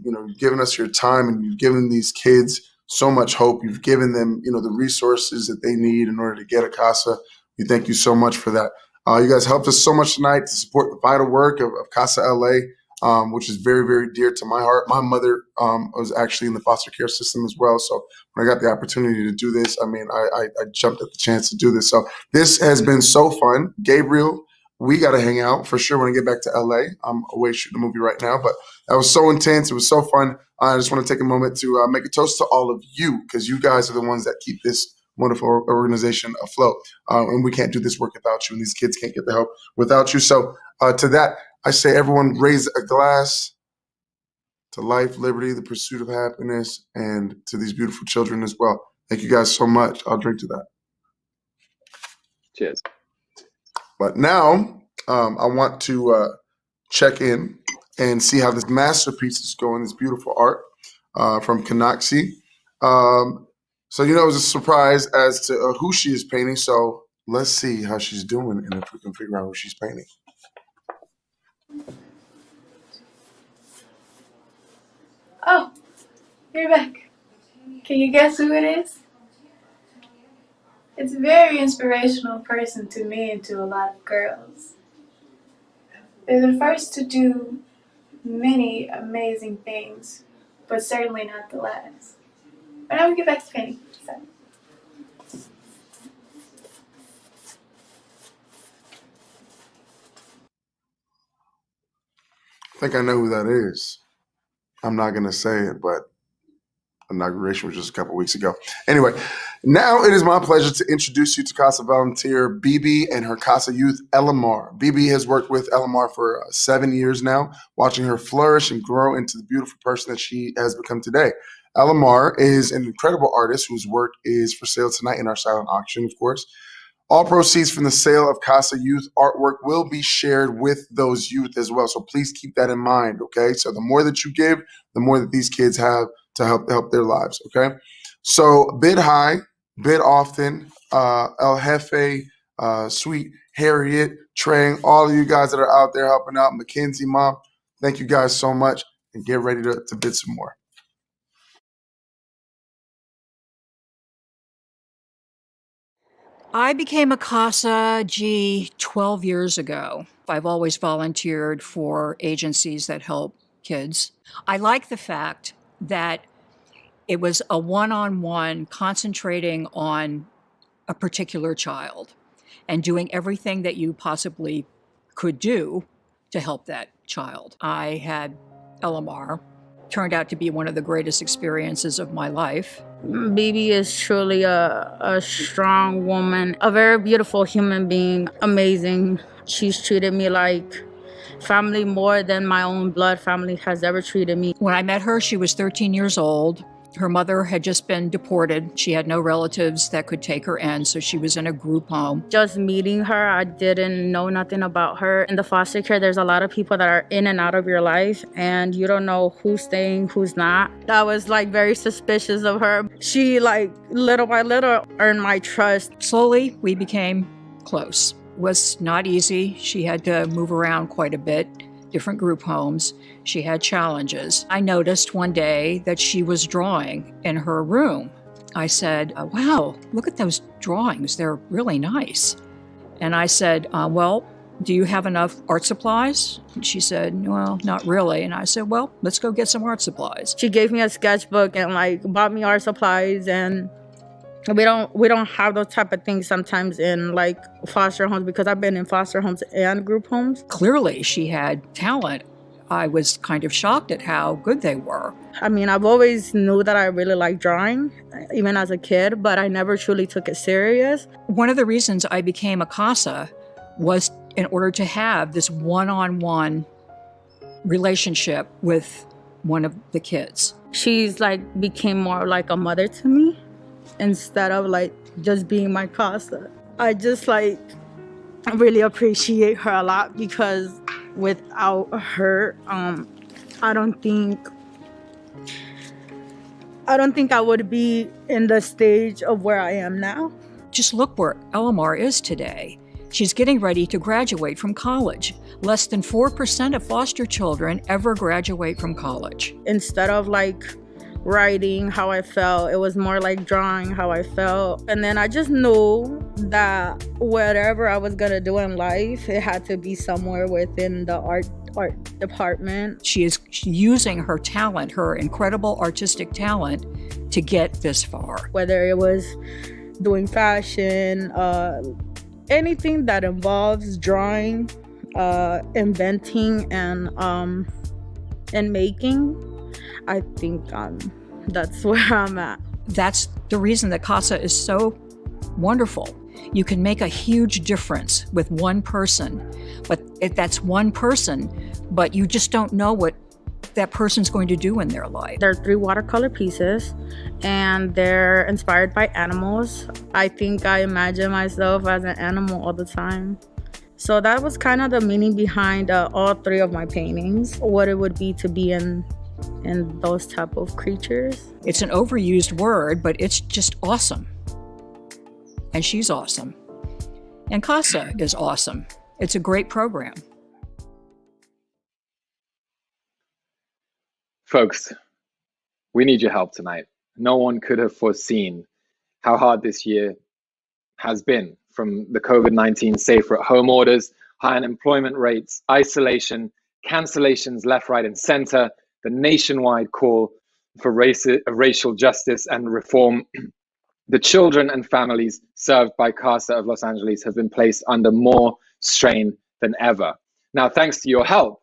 you've given us your time, and you've given these kids so much hope. You've given them, the resources that they need in order to get a casa. We thank you so much for that. You guys helped us so much tonight to support the vital work of Casa LA, which is very, very dear to my heart. My mother was actually in the foster care system as well. So when I got the opportunity to do this, I jumped at the chance to do this. So this has been so fun. Gabriel, we got to hang out for sure when I get back to LA. I'm away shooting a movie right now, but that was so intense. It was so fun. I just want to take a moment to make a toast to all of you, because you guys are the ones that keep this wonderful organization afloat. And we can't do this work without you, and these kids can't get the help without you. So to that, I say everyone raise a glass to life, liberty, the pursuit of happiness, and to these beautiful children as well. Thank you guys so much. I'll drink to that. Cheers. But now I want to check in and see how this masterpiece is going, this beautiful art from Kanaxi. So, it was a surprise as to who she is painting. So let's see how she's doing and if we can figure out who she's painting. Oh, you're back. Can you guess who it is? It's a very inspirational person to me and to a lot of girls. They're the first to do many amazing things, but certainly not the last. But now we get back to painting. So. I think I know who that is. I'm not going to say it, but inauguration was just a couple weeks ago. Anyway, now it is my pleasure to introduce you to Casa volunteer Bibi and her Casa youth, Elamar. Bibi has worked with Elamar for 7 years now, watching her flourish and grow into the beautiful person that she has become today. Elamar is an incredible artist whose work is for sale tonight in our silent auction, of course. All proceeds from the sale of Casa Youth artwork will be shared with those youth as well. So please keep that in mind, okay? So the more that you give, the more that these kids have to help their lives, okay? So bid high, bid often, El Jefe, Sweet Harriet, Trey, all of you guys that are out there helping out, Mackenzie, Mom, thank you guys so much, and get ready to bid some more. I became a CASA, 12 years ago. I've always volunteered for agencies that help kids. I like the fact that it was a one-on-one concentrating on a particular child and doing everything that you possibly could do to help that child. I had Elamar. Turned out to be one of the greatest experiences of my life. Bibi is truly a strong woman, a very beautiful human being, amazing. She's treated me like family more than my own blood family has ever treated me. When I met her, she was 13 years old. Her mother had just been deported. She had no relatives that could take her in, so she was in a group home. Just meeting her, I didn't know nothing about her. In the foster care, there's a lot of people that are in and out of your life, and you don't know who's staying, who's not. I was like very suspicious of her. She like little by little earned my trust. Slowly, we became close. It was not easy. She had to move around quite a bit, different group homes. She had challenges. I noticed one day that she was drawing in her room. I said, wow, look at those drawings. They're really nice. And I said, well, do you have enough art supplies? And she said, well, not really. And I said, well, let's go get some art supplies. She gave me a sketchbook and like bought me art supplies, and we don't have those type of things sometimes in like foster homes, because I've been in foster homes and group homes. Clearly she had talent. I was kind of shocked at how good they were. I mean, I've always knew that I really liked drawing, even as a kid, but I never truly took it serious. One of the reasons I became a CASA was in order to have this one-on-one relationship with one of the kids. She's like became more like a mother to me instead of like just being my CASA. I just like really appreciate her a lot, because without her, I don't think I would be in the stage of where I am now. Just look where Elamar is today. She's getting ready to graduate from college. Less than 4% of foster children ever graduate from college. Instead of like writing how I felt, it was more like drawing how I felt. And then I just knew that whatever I was gonna do in life, it had to be somewhere within the art department. She is using her talent, her incredible artistic talent, to get this far. Whether it was doing fashion, anything that involves drawing, inventing, and making, I think that's where I'm at. That's the reason that CASA is so wonderful. You can make a huge difference with one person, but that's one person, but you just don't know what that person's going to do in their life. There are 3 watercolor pieces, and they're inspired by animals. I think I imagine myself as an animal all the time. So that was kind of the meaning behind all 3 of my paintings, what it would be to be in those type of creatures. It's an overused word, but it's just awesome. And she's awesome. And CASA is awesome. It's a great program. Folks, we need your help tonight. No one could have foreseen how hard this year has been, from the COVID-19 safer at home orders, high unemployment rates, isolation, cancellations left, right, and center, the nationwide call for racial justice and reform. The children and families served by CASA of Los Angeles have been placed under more strain than ever. Now, thanks to your help,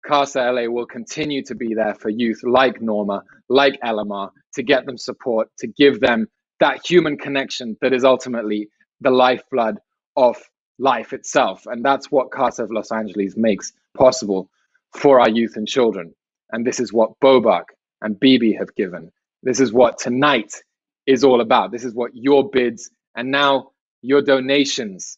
CASA LA will continue to be there for youth like Norma, like Elamar, to get them support, to give them that human connection that is ultimately the lifeblood of life itself. And that's what CASA of Los Angeles makes possible for our youth and children. And this is what Bobak and Bibi have given. This is what tonight is all about. This is what your bids and now your donations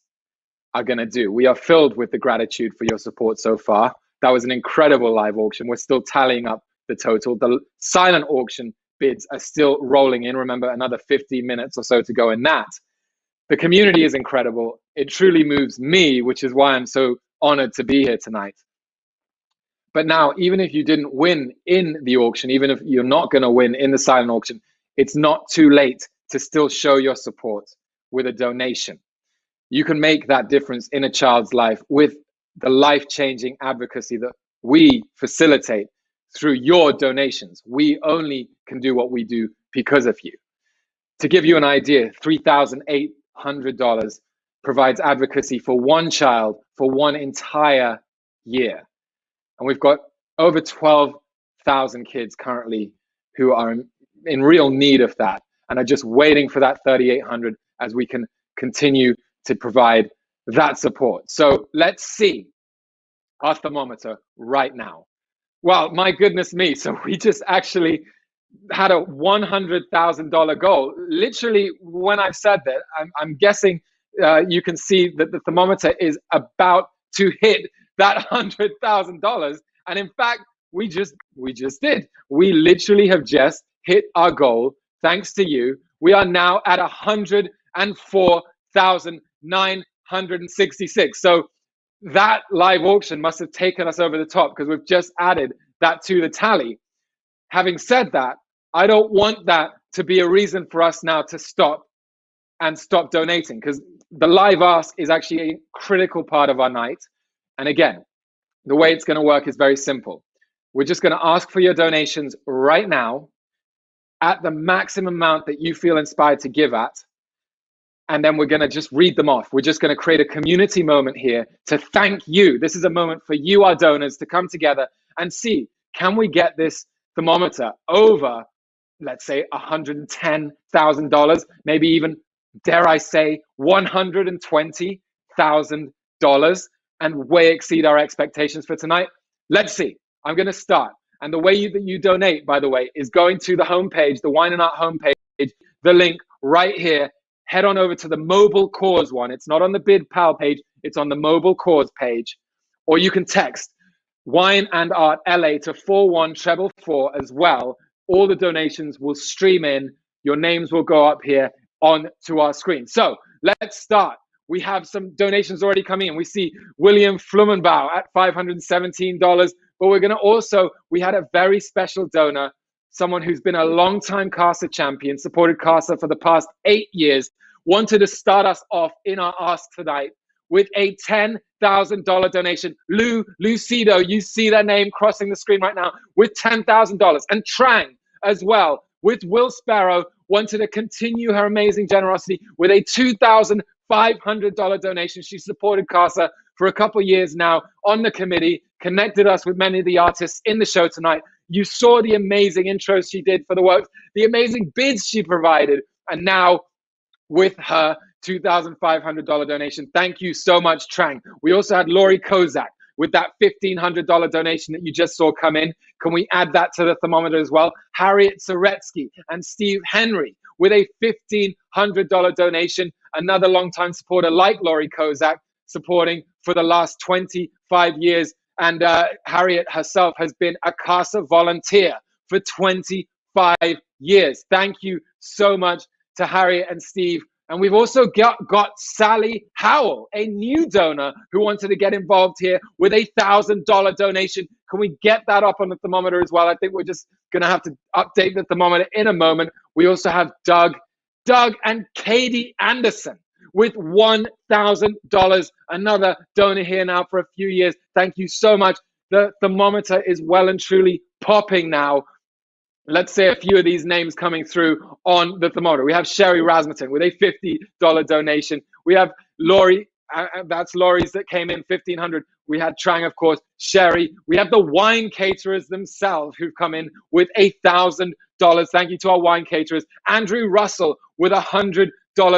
are going to do. We are filled with the gratitude for your support so far. That was an incredible live auction. We're still tallying up the total. The silent auction bids are still rolling in. Remember, another 15 minutes or so to go in that. The community is incredible. It truly moves me, which is why I'm so honored to be here tonight. But now, even if you didn't win in the auction, even if you're not going to win in the silent auction, it's not too late to still show your support with a donation. You can make that difference in a child's life with the life-changing advocacy that we facilitate through your donations. We only can do what we do because of you. To give you an idea, $3,800 provides advocacy for one child for one entire year. And we've got over 12,000 kids currently who are in real need of that and are just waiting for that 3,800 as we can continue to provide that support. So let's see our thermometer right now. Well, my goodness me. So we just actually had a $100,000 goal. Literally, when I've said that, I'm guessing you can see that the thermometer is about to hit that $100,000. And in fact, we just did. We literally have just hit our goal. Thanks to you, we are now at 104,966. So that live auction must have taken us over the top because we've just added that to the tally. Having said that, I don't want that to be a reason for us now to stop donating, because the live ask is actually a critical part of our night. And again, the way it's going to work is very simple. We're just going to ask for your donations right now at the maximum amount that you feel inspired to give at. And then we're going to just read them off. We're just going to create a community moment here to thank you. This is a moment for you, our donors, to come together and see, can we get this thermometer over, let's say, $110,000, maybe even, dare I say, $120,000, and way exceed our expectations for tonight? Let's see. I'm going to start. And the way that you donate, by the way, is going to the homepage, the Wine+Art homepage, the link right here. Head on over to the mobile cause one. It's not on the Bid Pal page. It's on the mobile cause page. Or you can text Wine+Art LA to 41444 as well. All the donations will stream in. Your names will go up here onto our screen. So let's start. We have some donations already coming in. We see William Flumenbau at $517. But we're going to also, we had a very special donor, someone who's been a long-time CASA champion, supported CASA for the past 8 years, wanted to start us off in our ask tonight with a $10,000 donation. Lucido, you see that name crossing the screen right now, with $10,000. And Trang as well, with Will Sparrow, wanted to continue her amazing generosity with a $2,500 donation. She supported CASA for a couple of years now on the committee, connected us with many of the artists in the show tonight. You saw the amazing intros she did for the work, the amazing bids she provided, and now with her $2,500 donation. Thank you so much, Trang. We also had Lori Kozak with that $1,500 donation that you just saw come in. Can we add that to the thermometer as well? Harriet Zaretsky and Steve Henry with a $1,500 donation. Another longtime supporter like Lori Kozak, supporting for the last 25 years. And Harriet herself has been a CASA volunteer for 25 years. Thank you so much to Harriet and Steve. And we've also got Sally Howell, a new donor who wanted to get involved here with a $1,000 donation. Can we get that up on the thermometer as well? I think we're just going to have to update the thermometer in a moment. We also have Doug and Katie Anderson with $1,000, another donor here now for a few years. Thank you so much. The thermometer is well and truly popping now. Let's say a few of these names coming through on the thermometer. We have Sherry Rasmussen with a $50 donation. We have Lori, that's Lori's that came in, $1,500. We had Trang, of course, Sherry. We have the wine caterers themselves who've come in with $1,000. Thank you to our wine caterers. Andrew Russell with $100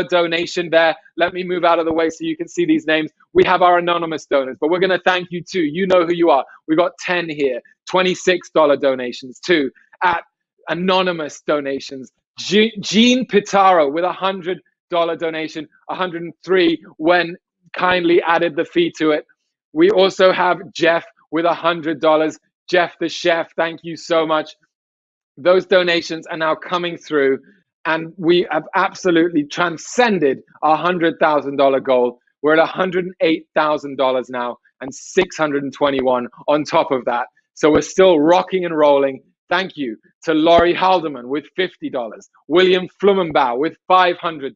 donation there. Let me move out of the way so you can see these names. We have our anonymous donors, but we're going to thank you too. You know who you are. We've got 10 here, $26 donations too. At anonymous donations, Jean Pitaro with $100 donation, 103 when kindly added the fee to it. We also have Jeff with $100. Jeff the chef, thank you so much. Those donations are now coming through, and we have absolutely transcended our $100,000 goal. We're at $108,000 now, and 621 on top of that. So we're still rocking and rolling. Thank you to Laurie Haldeman with $50, William Flumenbau with $500,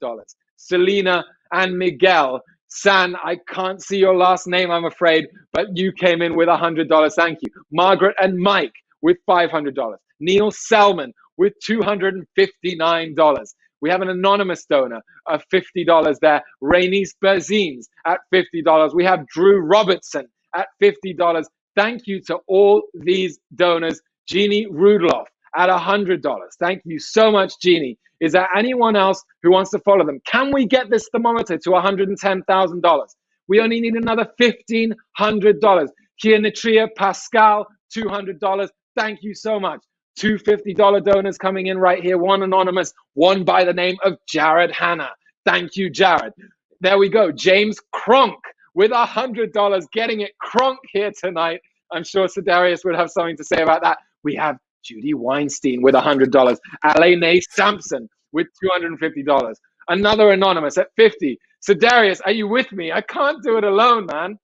Selena and Miguel. San, I can't see your last name, I'm afraid, but you came in with $100. Thank you. Margaret and Mike with $500. Neil Selman with $259. We have an anonymous donor of $50 there. Rainice Berzines at $50. We have Drew Robertson at $50. Thank you to all these donors. Jeannie Rudloff at $100. Thank you so much, Jeannie. Is there anyone else who wants to follow them? Can we get this thermometer to $110,000? We only need another $1,500. Kianatria Pascal, $200. Thank you so much. Two $50 donors coming in right here. One anonymous, one by the name of Jared Hanna. Thank you, Jared. There we go. James Kronk with $100, getting it Kronk here tonight. I'm sure Sedarius would have something to say about that. We have Judy Weinstein with $100. Alaine Sampson with $250. Another anonymous at $50. Sedarius, are you with me? I can't do it alone, man.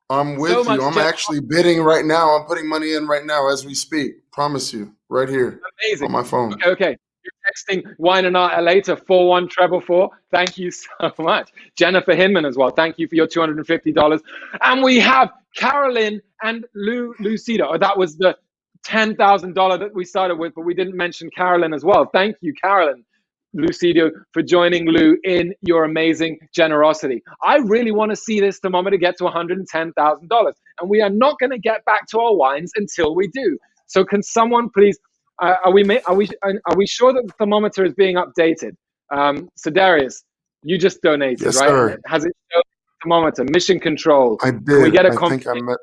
I'm with you. I'm actually bidding right now. I'm putting money in right now as we speak. Promise you, right here. Amazing. On my phone. Okay. You're texting Wine+Art LA to 4144. Thank you so much. Jennifer Hinman as well. Thank you for your $250. And we have Carolyn and Lucido. Oh, that was the $10,000 that we started with, but we didn't mention Carolyn as well. Thank you, Carolyn. Lucidio, for joining Lou in your amazing generosity. I really want to see this thermometer get to $110,000, and we are not going to get back to our wines until we do. So, can someone please? Are we sure that the thermometer is being updated? So, Darius, you just donated, yes, right? Sir. Has it shown the thermometer? Mission Control. I did. Can we get a I think I met.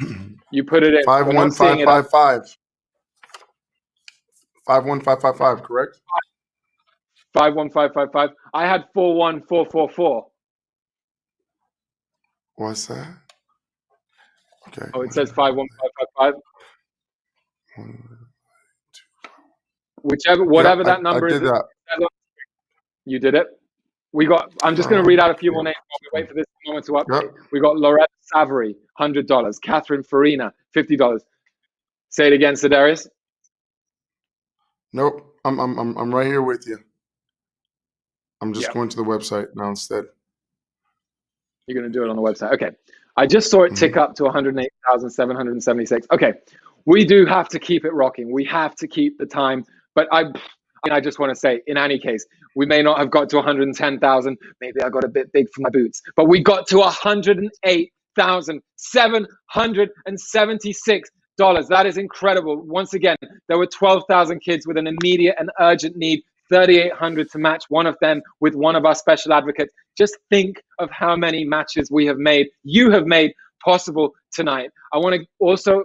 Yeah. You put it in. 51555. 51555, correct? 51555. I had 41444. What's that? Okay. Oh, it says 51555. Whatever that number is. That. You did it. We got. I'm just going to read out a few more names while we wait for this moment to update. Yep. We got Loretta Savory, $100. Catherine Farina, $50. Say it again, Sedarius. Nope. I'm right here with you. I'm just going to the website now instead. You're going to do it on the website. Okay. I just saw it tick up to 108,776. Okay. We do have to keep it rocking. We have to keep the time. But I just want to say, in any case, we may not have got to 110,000. Maybe I got a bit big for my boots. But we got to $108,776. That is incredible. Once again, there were 12,000 kids with an immediate and urgent need, 3,800 to match one of them with one of our special advocates. Just think of how many matches we have made, you have made possible tonight. I want to also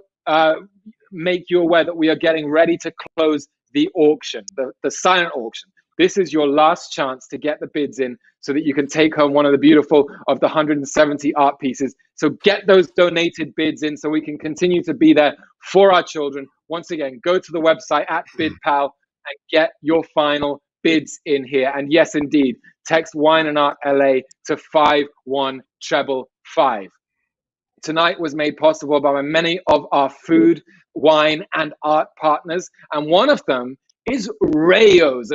make you aware that we are getting ready to close the auction, the silent auction. This is your last chance to get the bids in so that you can take home one of the beautiful of the 170 art pieces. So get those donated bids in so we can continue to be there for our children. Once again, go to the website at BidPal and get your final bids in here. And yes, indeed, text Wine+Art LA to 51555. Tonight was made possible by many of our food, wine, and art partners. And one of them is Rayo's.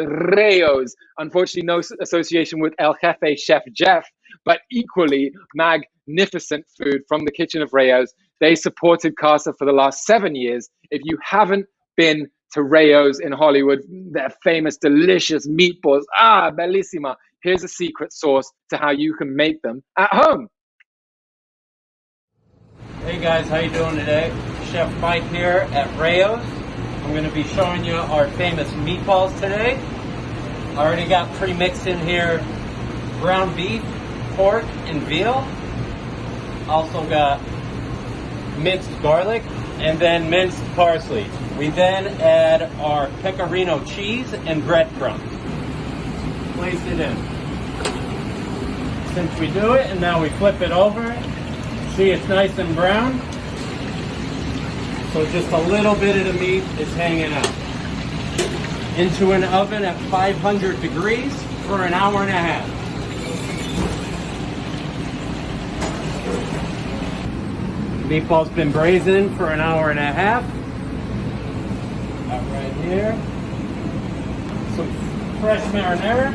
Unfortunately, no association with El Jefe Chef Jeff, but equally magnificent food from the kitchen of Rayo's. They supported Casa for the last 7 years. If you haven't been to Rayo's in Hollywood, their famous, delicious meatballs, bellissima. Here's a secret sauce to how you can make them at home. Hey guys, how you doing today? Chef Mike here at Rayo's. I'm going to be showing you our famous meatballs today. I already got pre-mixed in here ground beef, pork, and veal. Also got minced garlic, and then minced parsley. We then add our pecorino cheese and breadcrumbs. Place it in. Since we do it, and now we flip it over, see it's nice and brown. So just a little bit of the meat is hanging out. Into an oven at 500 degrees for an hour and a half. Meatball's been braising for an hour and a half. Got right here. Some fresh marinara.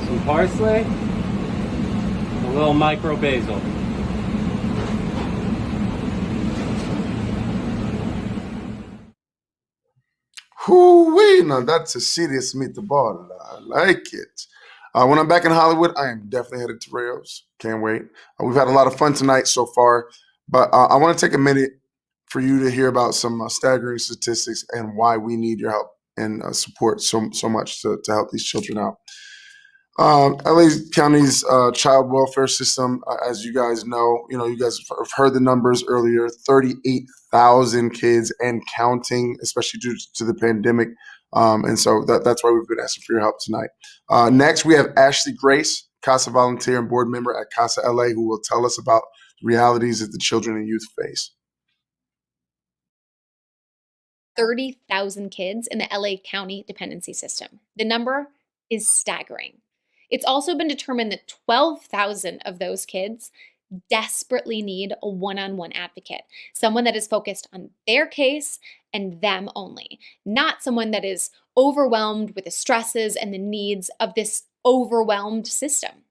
Some parsley. A little micro basil. Whoo-wee, now that's a serious meatball. I like it. When I'm back in Hollywood, I am definitely headed to Rayo's. Can't wait. We've had a lot of fun tonight so far, but I want to take a minute for you to hear about some staggering statistics and why we need your help and support so much to help these children out. LA County's child welfare system, as you guys know, you guys have heard the numbers earlier, 38,000 kids and counting, especially due to the pandemic. And so that's why we've been asking for your help tonight. Next, we have Ashley Grace, CASA volunteer and board member at CASA LA, who will tell us about the realities that the children and youth face. 30,000 kids in the LA County dependency system. The number is staggering. It's also been determined that 12,000 of those kids desperately need a one-on-one advocate, someone that is focused on their case and them only, not someone that is overwhelmed with the stresses and the needs of this overwhelmed system.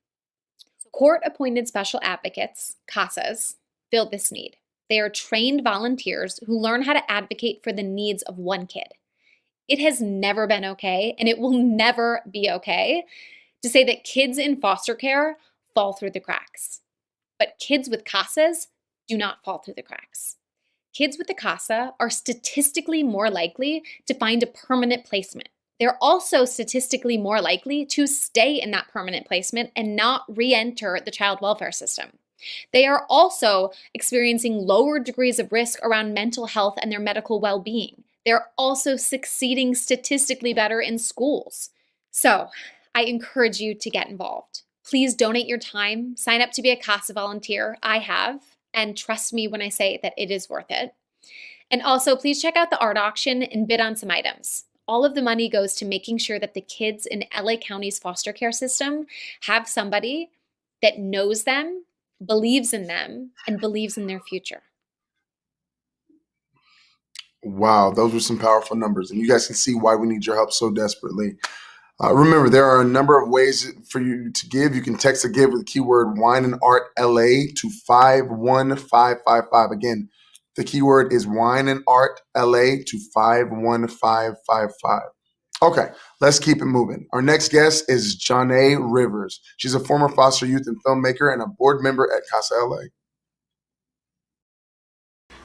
Court-appointed special advocates, CASAs, fill this need. They are trained volunteers who learn how to advocate for the needs of one kid. It has never been okay, and it will never be okay, to say that kids in foster care fall through the cracks. But kids with CASAs do not fall through the cracks. Kids with a CASA are statistically more likely to find a permanent placement. They're also statistically more likely to stay in that permanent placement and not re-enter the child welfare system. They are also experiencing lower degrees of risk around mental health and their medical well-being. They're also succeeding statistically better in schools. So, I encourage you to get involved. Please donate your time, sign up to be a CASA volunteer. I have, and trust me when I say that it is worth it. And also, please check out the art auction and bid on some items. All of the money goes to making sure that the kids in LA County's foster care system have somebody that knows them, believes in them, and believes in their future. Wow, those were some powerful numbers. And you guys can see why we need your help so desperately. Remember, there are a number of ways for you to give. You can text a give with the keyword Wine+Art LA to 51555. Again, the keyword is Wine+Art LA to 51555. Okay, let's keep it moving. Our next guest is Janae Rivers. She's a former foster youth and filmmaker and a board member at CASA LA.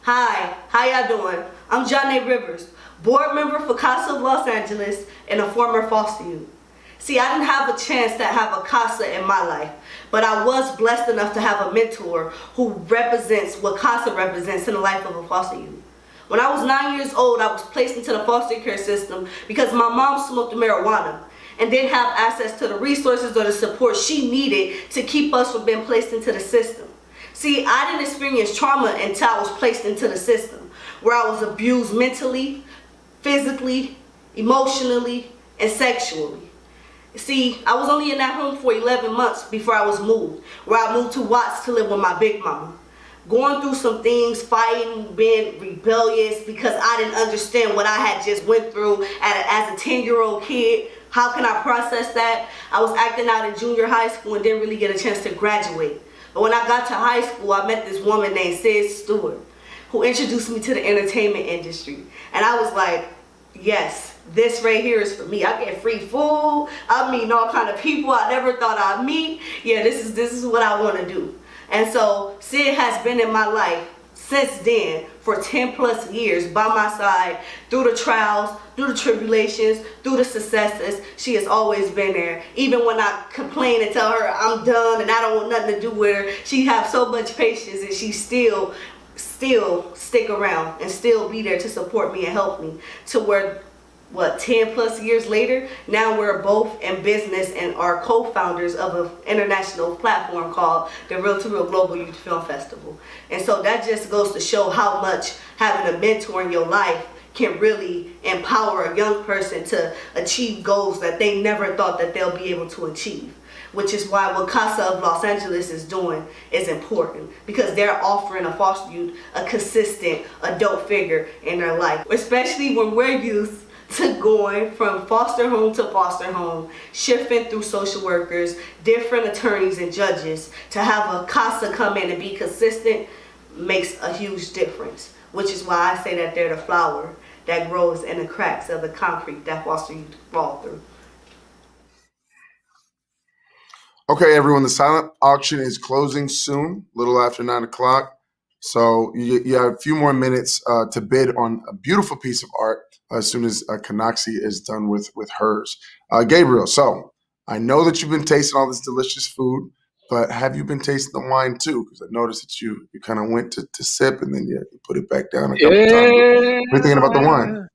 Hi, how y'all doing? I'm Janae Rivers, board member for CASA of Los Angeles and a former foster youth. See, I didn't have a chance to have a CASA in my life, but I was blessed enough to have a mentor who represents what CASA represents in the life of a foster youth. When I was 9 years old, I was placed into the foster care system because my mom smoked marijuana and didn't have access to the resources or the support she needed to keep us from being placed into the system. See, I didn't experience trauma until I was placed into the system, where I was abused mentally, physically, emotionally, and sexually. See, I was only in that home for 11 months before I was moved, where I moved to Watts to live with my big mama. Going through some things, fighting, being rebellious because I didn't understand what I had just went through as a 10-year-old kid. How can I process that? I was acting out in junior high school and didn't really get a chance to graduate. But when I got to high school, I met this woman named Sid Stewart, who introduced me to the entertainment industry. And I was like, yes, this right here is for me. I get free food. I'm meeting all kind of people I never thought I'd meet. Yeah, this is what I want to do. And so Sid has been in my life since then, for 10 plus years by my side, through the trials, through the tribulations, through the successes. She has always been there. Even when I complain and tell her I'm done and I don't want nothing to do with her, she has so much patience and she still stick around and still be there to support me and help me to where, 10 plus years later, now we're both in business and are co-founders of an international platform called the Real to Real Global Youth Film Festival. And so that just goes to show how much having a mentor in your life can really empower a young person to achieve goals that they never thought that they'll be able to achieve. Which is why what Casa of Los Angeles is doing is important, because they're offering a foster youth a consistent adult figure in their life, especially when we're used to going from foster home, shifting through social workers, different attorneys and judges. To have a Casa come in and be consistent makes a huge difference, which is why I say that they're the flower that grows in the cracks of the concrete that foster youth fall through. Okay, everyone, the silent auction is closing soon, a little after 9 o'clock. So you have a few more minutes to bid on a beautiful piece of art as soon as Kanoxie is done with hers. Gabriel, so I know that you've been tasting all this delicious food, but have you been tasting the wine too? Because I noticed that you kind of went to sip and then you put it back down a couple times. What are you thinking about the wine?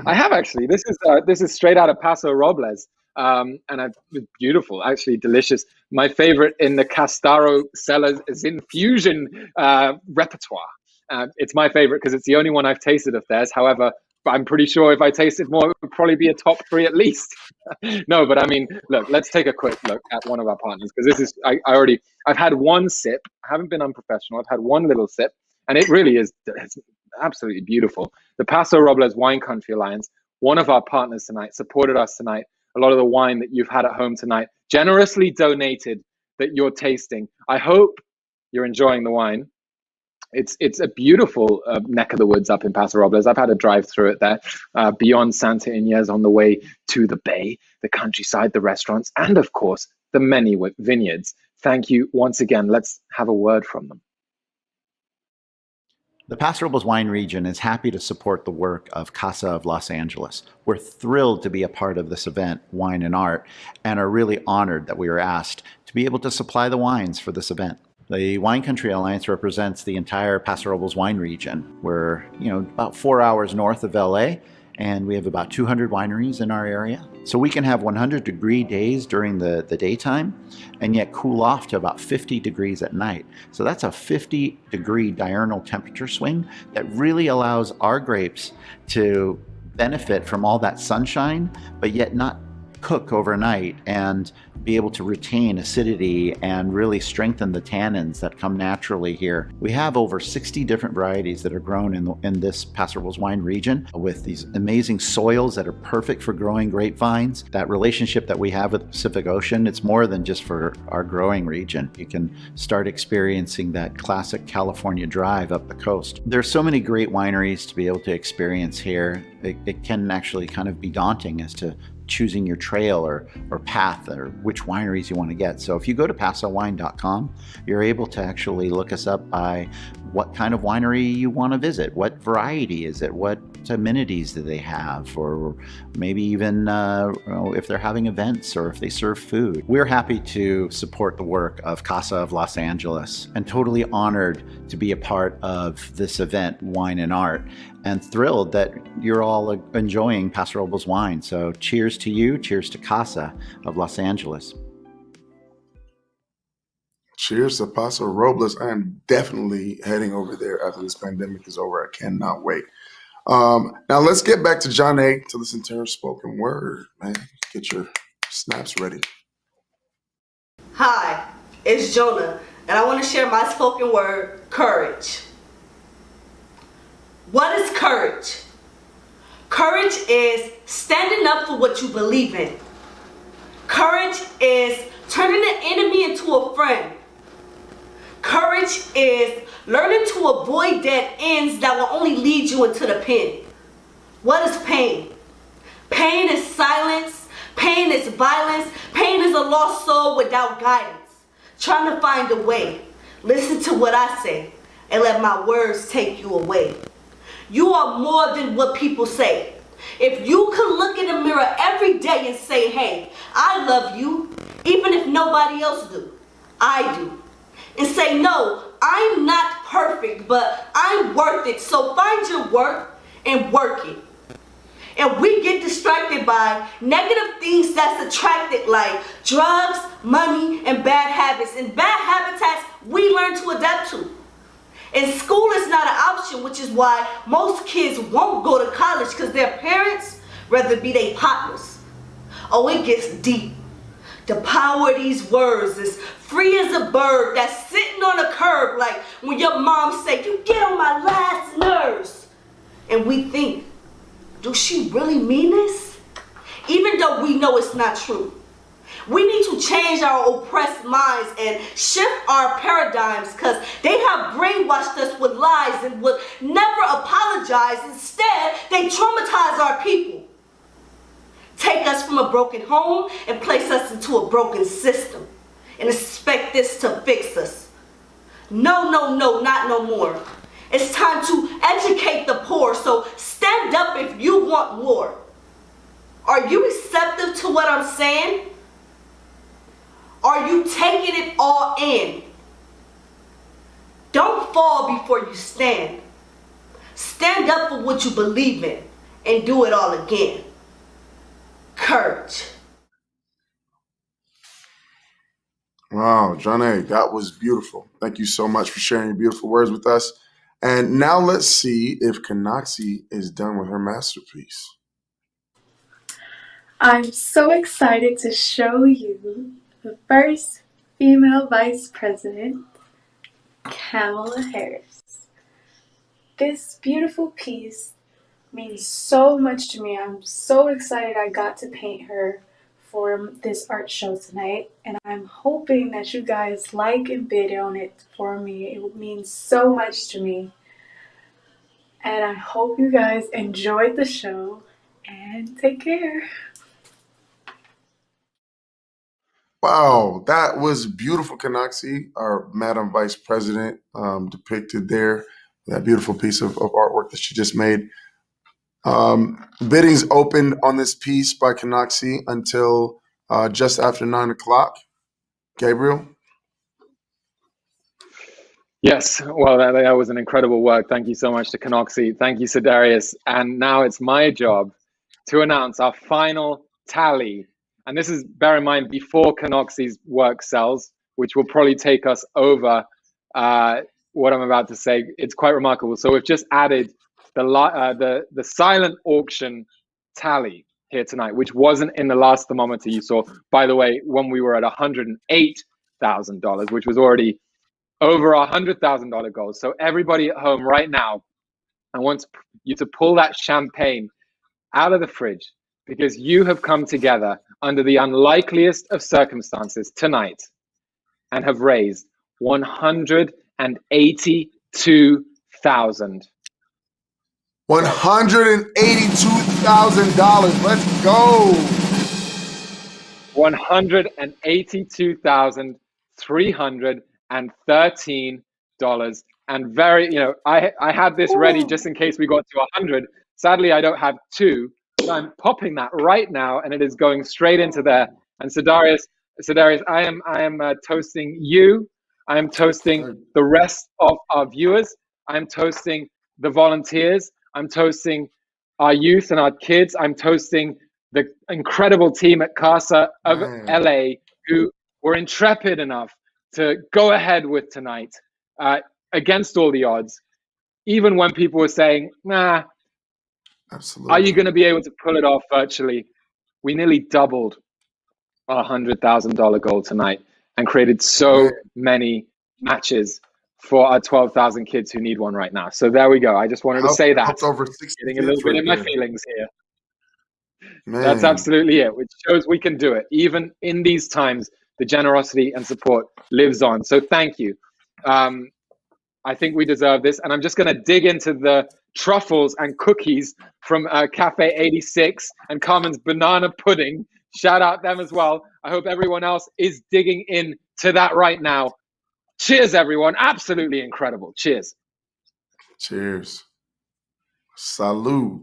I have actually. This is straight out of Paso Robles, and it's beautiful, actually delicious. My favorite in the Castaro Cellars Infusion repertoire. It's my favorite because it's the only one I've tasted of theirs. However, I'm pretty sure if I tasted more, it would probably be a top 3 at least. No, but I mean, look, let's take a quick look at one of our partners, because this is I've had one sip. I haven't been unprofessional. I've had one little sip, and it really is. It's absolutely beautiful. The Paso Robles Wine Country Alliance, one of our partners tonight, supported us tonight. A lot of the wine that you've had at home tonight, generously donated, that you're tasting. I hope you're enjoying the wine. It's a beautiful neck of the woods up in Paso Robles. I've had a drive through it there, beyond Santa Ynez on the way to the bay, the countryside, the restaurants, and of course, the many vineyards. Thank you once again. Let's have a word from them. The Paso Robles wine region is happy to support the work of Casa of Los Angeles. We're thrilled to be a part of this event, Wine+Art, and are really honored that we were asked to be able to supply the wines for this event. The Wine Country Alliance represents the entire Paso Robles wine region. We're, about 4 hours north of LA, and we have about 200 wineries in our area. So we can have 100-degree days during the daytime and yet cool off to about 50 degrees at night. So that's a 50-degree diurnal temperature swing that really allows our grapes to benefit from all that sunshine, but yet not cook overnight and be able to retain acidity and really strengthen the tannins that come naturally here. We have over 60 different varieties that are grown in this Paso Robles wine region with these amazing soils that are perfect for growing grapevines. That relationship that we have with the Pacific Ocean, it's more than just for our growing region. You can start experiencing that classic California drive up the coast. There's so many great wineries to be able to experience here. It can actually kind of be daunting as to choosing your trail or path or which wineries you want to get. So if you go to pasowine.com, you're able to actually look us up by what kind of winery you want to visit. What variety is it? What amenities do they have? Or maybe even if they're having events or if they serve food. We're happy to support the work of Casa of Los Angeles and totally honored to be a part of this event, Wine+Art, and thrilled that you're all enjoying Paso Robles wine. So cheers to you, cheers to Casa of Los Angeles. Cheers to Paso Robles. I am definitely heading over there after this pandemic is over. I cannot wait. Now let's get back to Janae to listen to her spoken word. Man, get your snaps ready. Hi, it's Jonah, and I want to share my spoken word, courage. What is courage? Courage is standing up for what you believe in. Courage is turning an enemy into a friend. Courage is learning to avoid dead ends that will only lead you into the pen. What is pain? Pain is silence. Pain is violence. Pain is a lost soul without guidance, trying to find a way. Listen to what I say. and let my words take you away. You are more than what people say. If you could look in the mirror every day and say, hey, I love you, even if nobody else do, I do. And say, no, I'm not perfect, but I'm worth it. So find your worth and work it. And we get distracted by negative things that's attracted, like drugs, money, and bad habits. And bad habitats we learn to adapt to. And school is not an option, which is why most kids won't go to college, because their parents rather be their partners. Oh, it gets deep. The power of these words is free as a bird that's sitting on a curb, like when your mom say, you get on my last nerves. And we think, do she really mean this? Even though we know it's not true. We need to change our oppressed minds and shift our paradigms, because they have brainwashed us with lies and would never apologize. Instead, they traumatize our people. Take us from a broken home and place us into a broken system and expect this to fix us. No, no, no, not no more. It's time to educate the poor, so stand up if you want more. Are you receptive to what I'm saying? Are you taking it all in? Don't fall before you stand. Stand up for what you believe in and do it all again. Courage. Wow, Johnny, that was beautiful. Thank you so much for sharing your beautiful words with us. And now let's see if Kanoxie is done with her masterpiece. I'm so excited to show you the first female vice president, Kamala Harris. This beautiful piece means so much to me. I'm so excited I got to paint her for this art show tonight, and I'm hoping that you guys like and bid on it for me. It means so much to me, and I hope you guys enjoyed the show, and take care. Wow, that was beautiful, Kanoxie, our Madam Vice President, depicted there. That beautiful piece of artwork that she just made. Bidding's open on this piece by Kanoxie until just after 9 o'clock. Gabriel? Yes, well, that was an incredible work. Thank you so much to Kanoxie. Thank you, Sedarius. And now it's my job to announce our final tally. And this is, bear in mind, before Kanoxie's work sells, which will probably take us over what I'm about to say. It's quite remarkable. So we've just added the silent auction tally here tonight, which wasn't in the last thermometer you saw, by the way, when we were at $108,000, which was already over our $100,000 goal. So everybody at home right now, I want you to pull that champagne out of the fridge, because you have come together under the unlikeliest of circumstances tonight and have raised $182,000. $182,000. Let's go. $182,313. And very, I had this ready just in case we got to 100. Sadly, I don't have two, but I'm popping that right now, and it is going straight into there. And Sedarius, I am toasting you. I am toasting the rest of our viewers. I'm toasting the volunteers. I'm toasting our youth and our kids. I'm toasting the incredible team at CASA of LA, who were intrepid enough to go ahead with tonight against all the odds, even when people were saying, nah, absolutely, are you going to be able to pull it off virtually? We nearly doubled our $100,000 goal tonight and created so many matches for our 12,000 kids who need one right now. So there we go. I just wanted to say that. Over 60 getting a little bit right in my there. feelings here. Man. That's absolutely it, which shows we can do it. Even in these times, the generosity and support lives on. So thank you. I think we deserve this. And I'm just going to dig into the truffles and cookies from Cafe 86 and Carmen's banana pudding. Shout out them as well. I hope everyone else is digging in to that right now. Cheers, everyone. Absolutely incredible. Cheers. Cheers. Salud.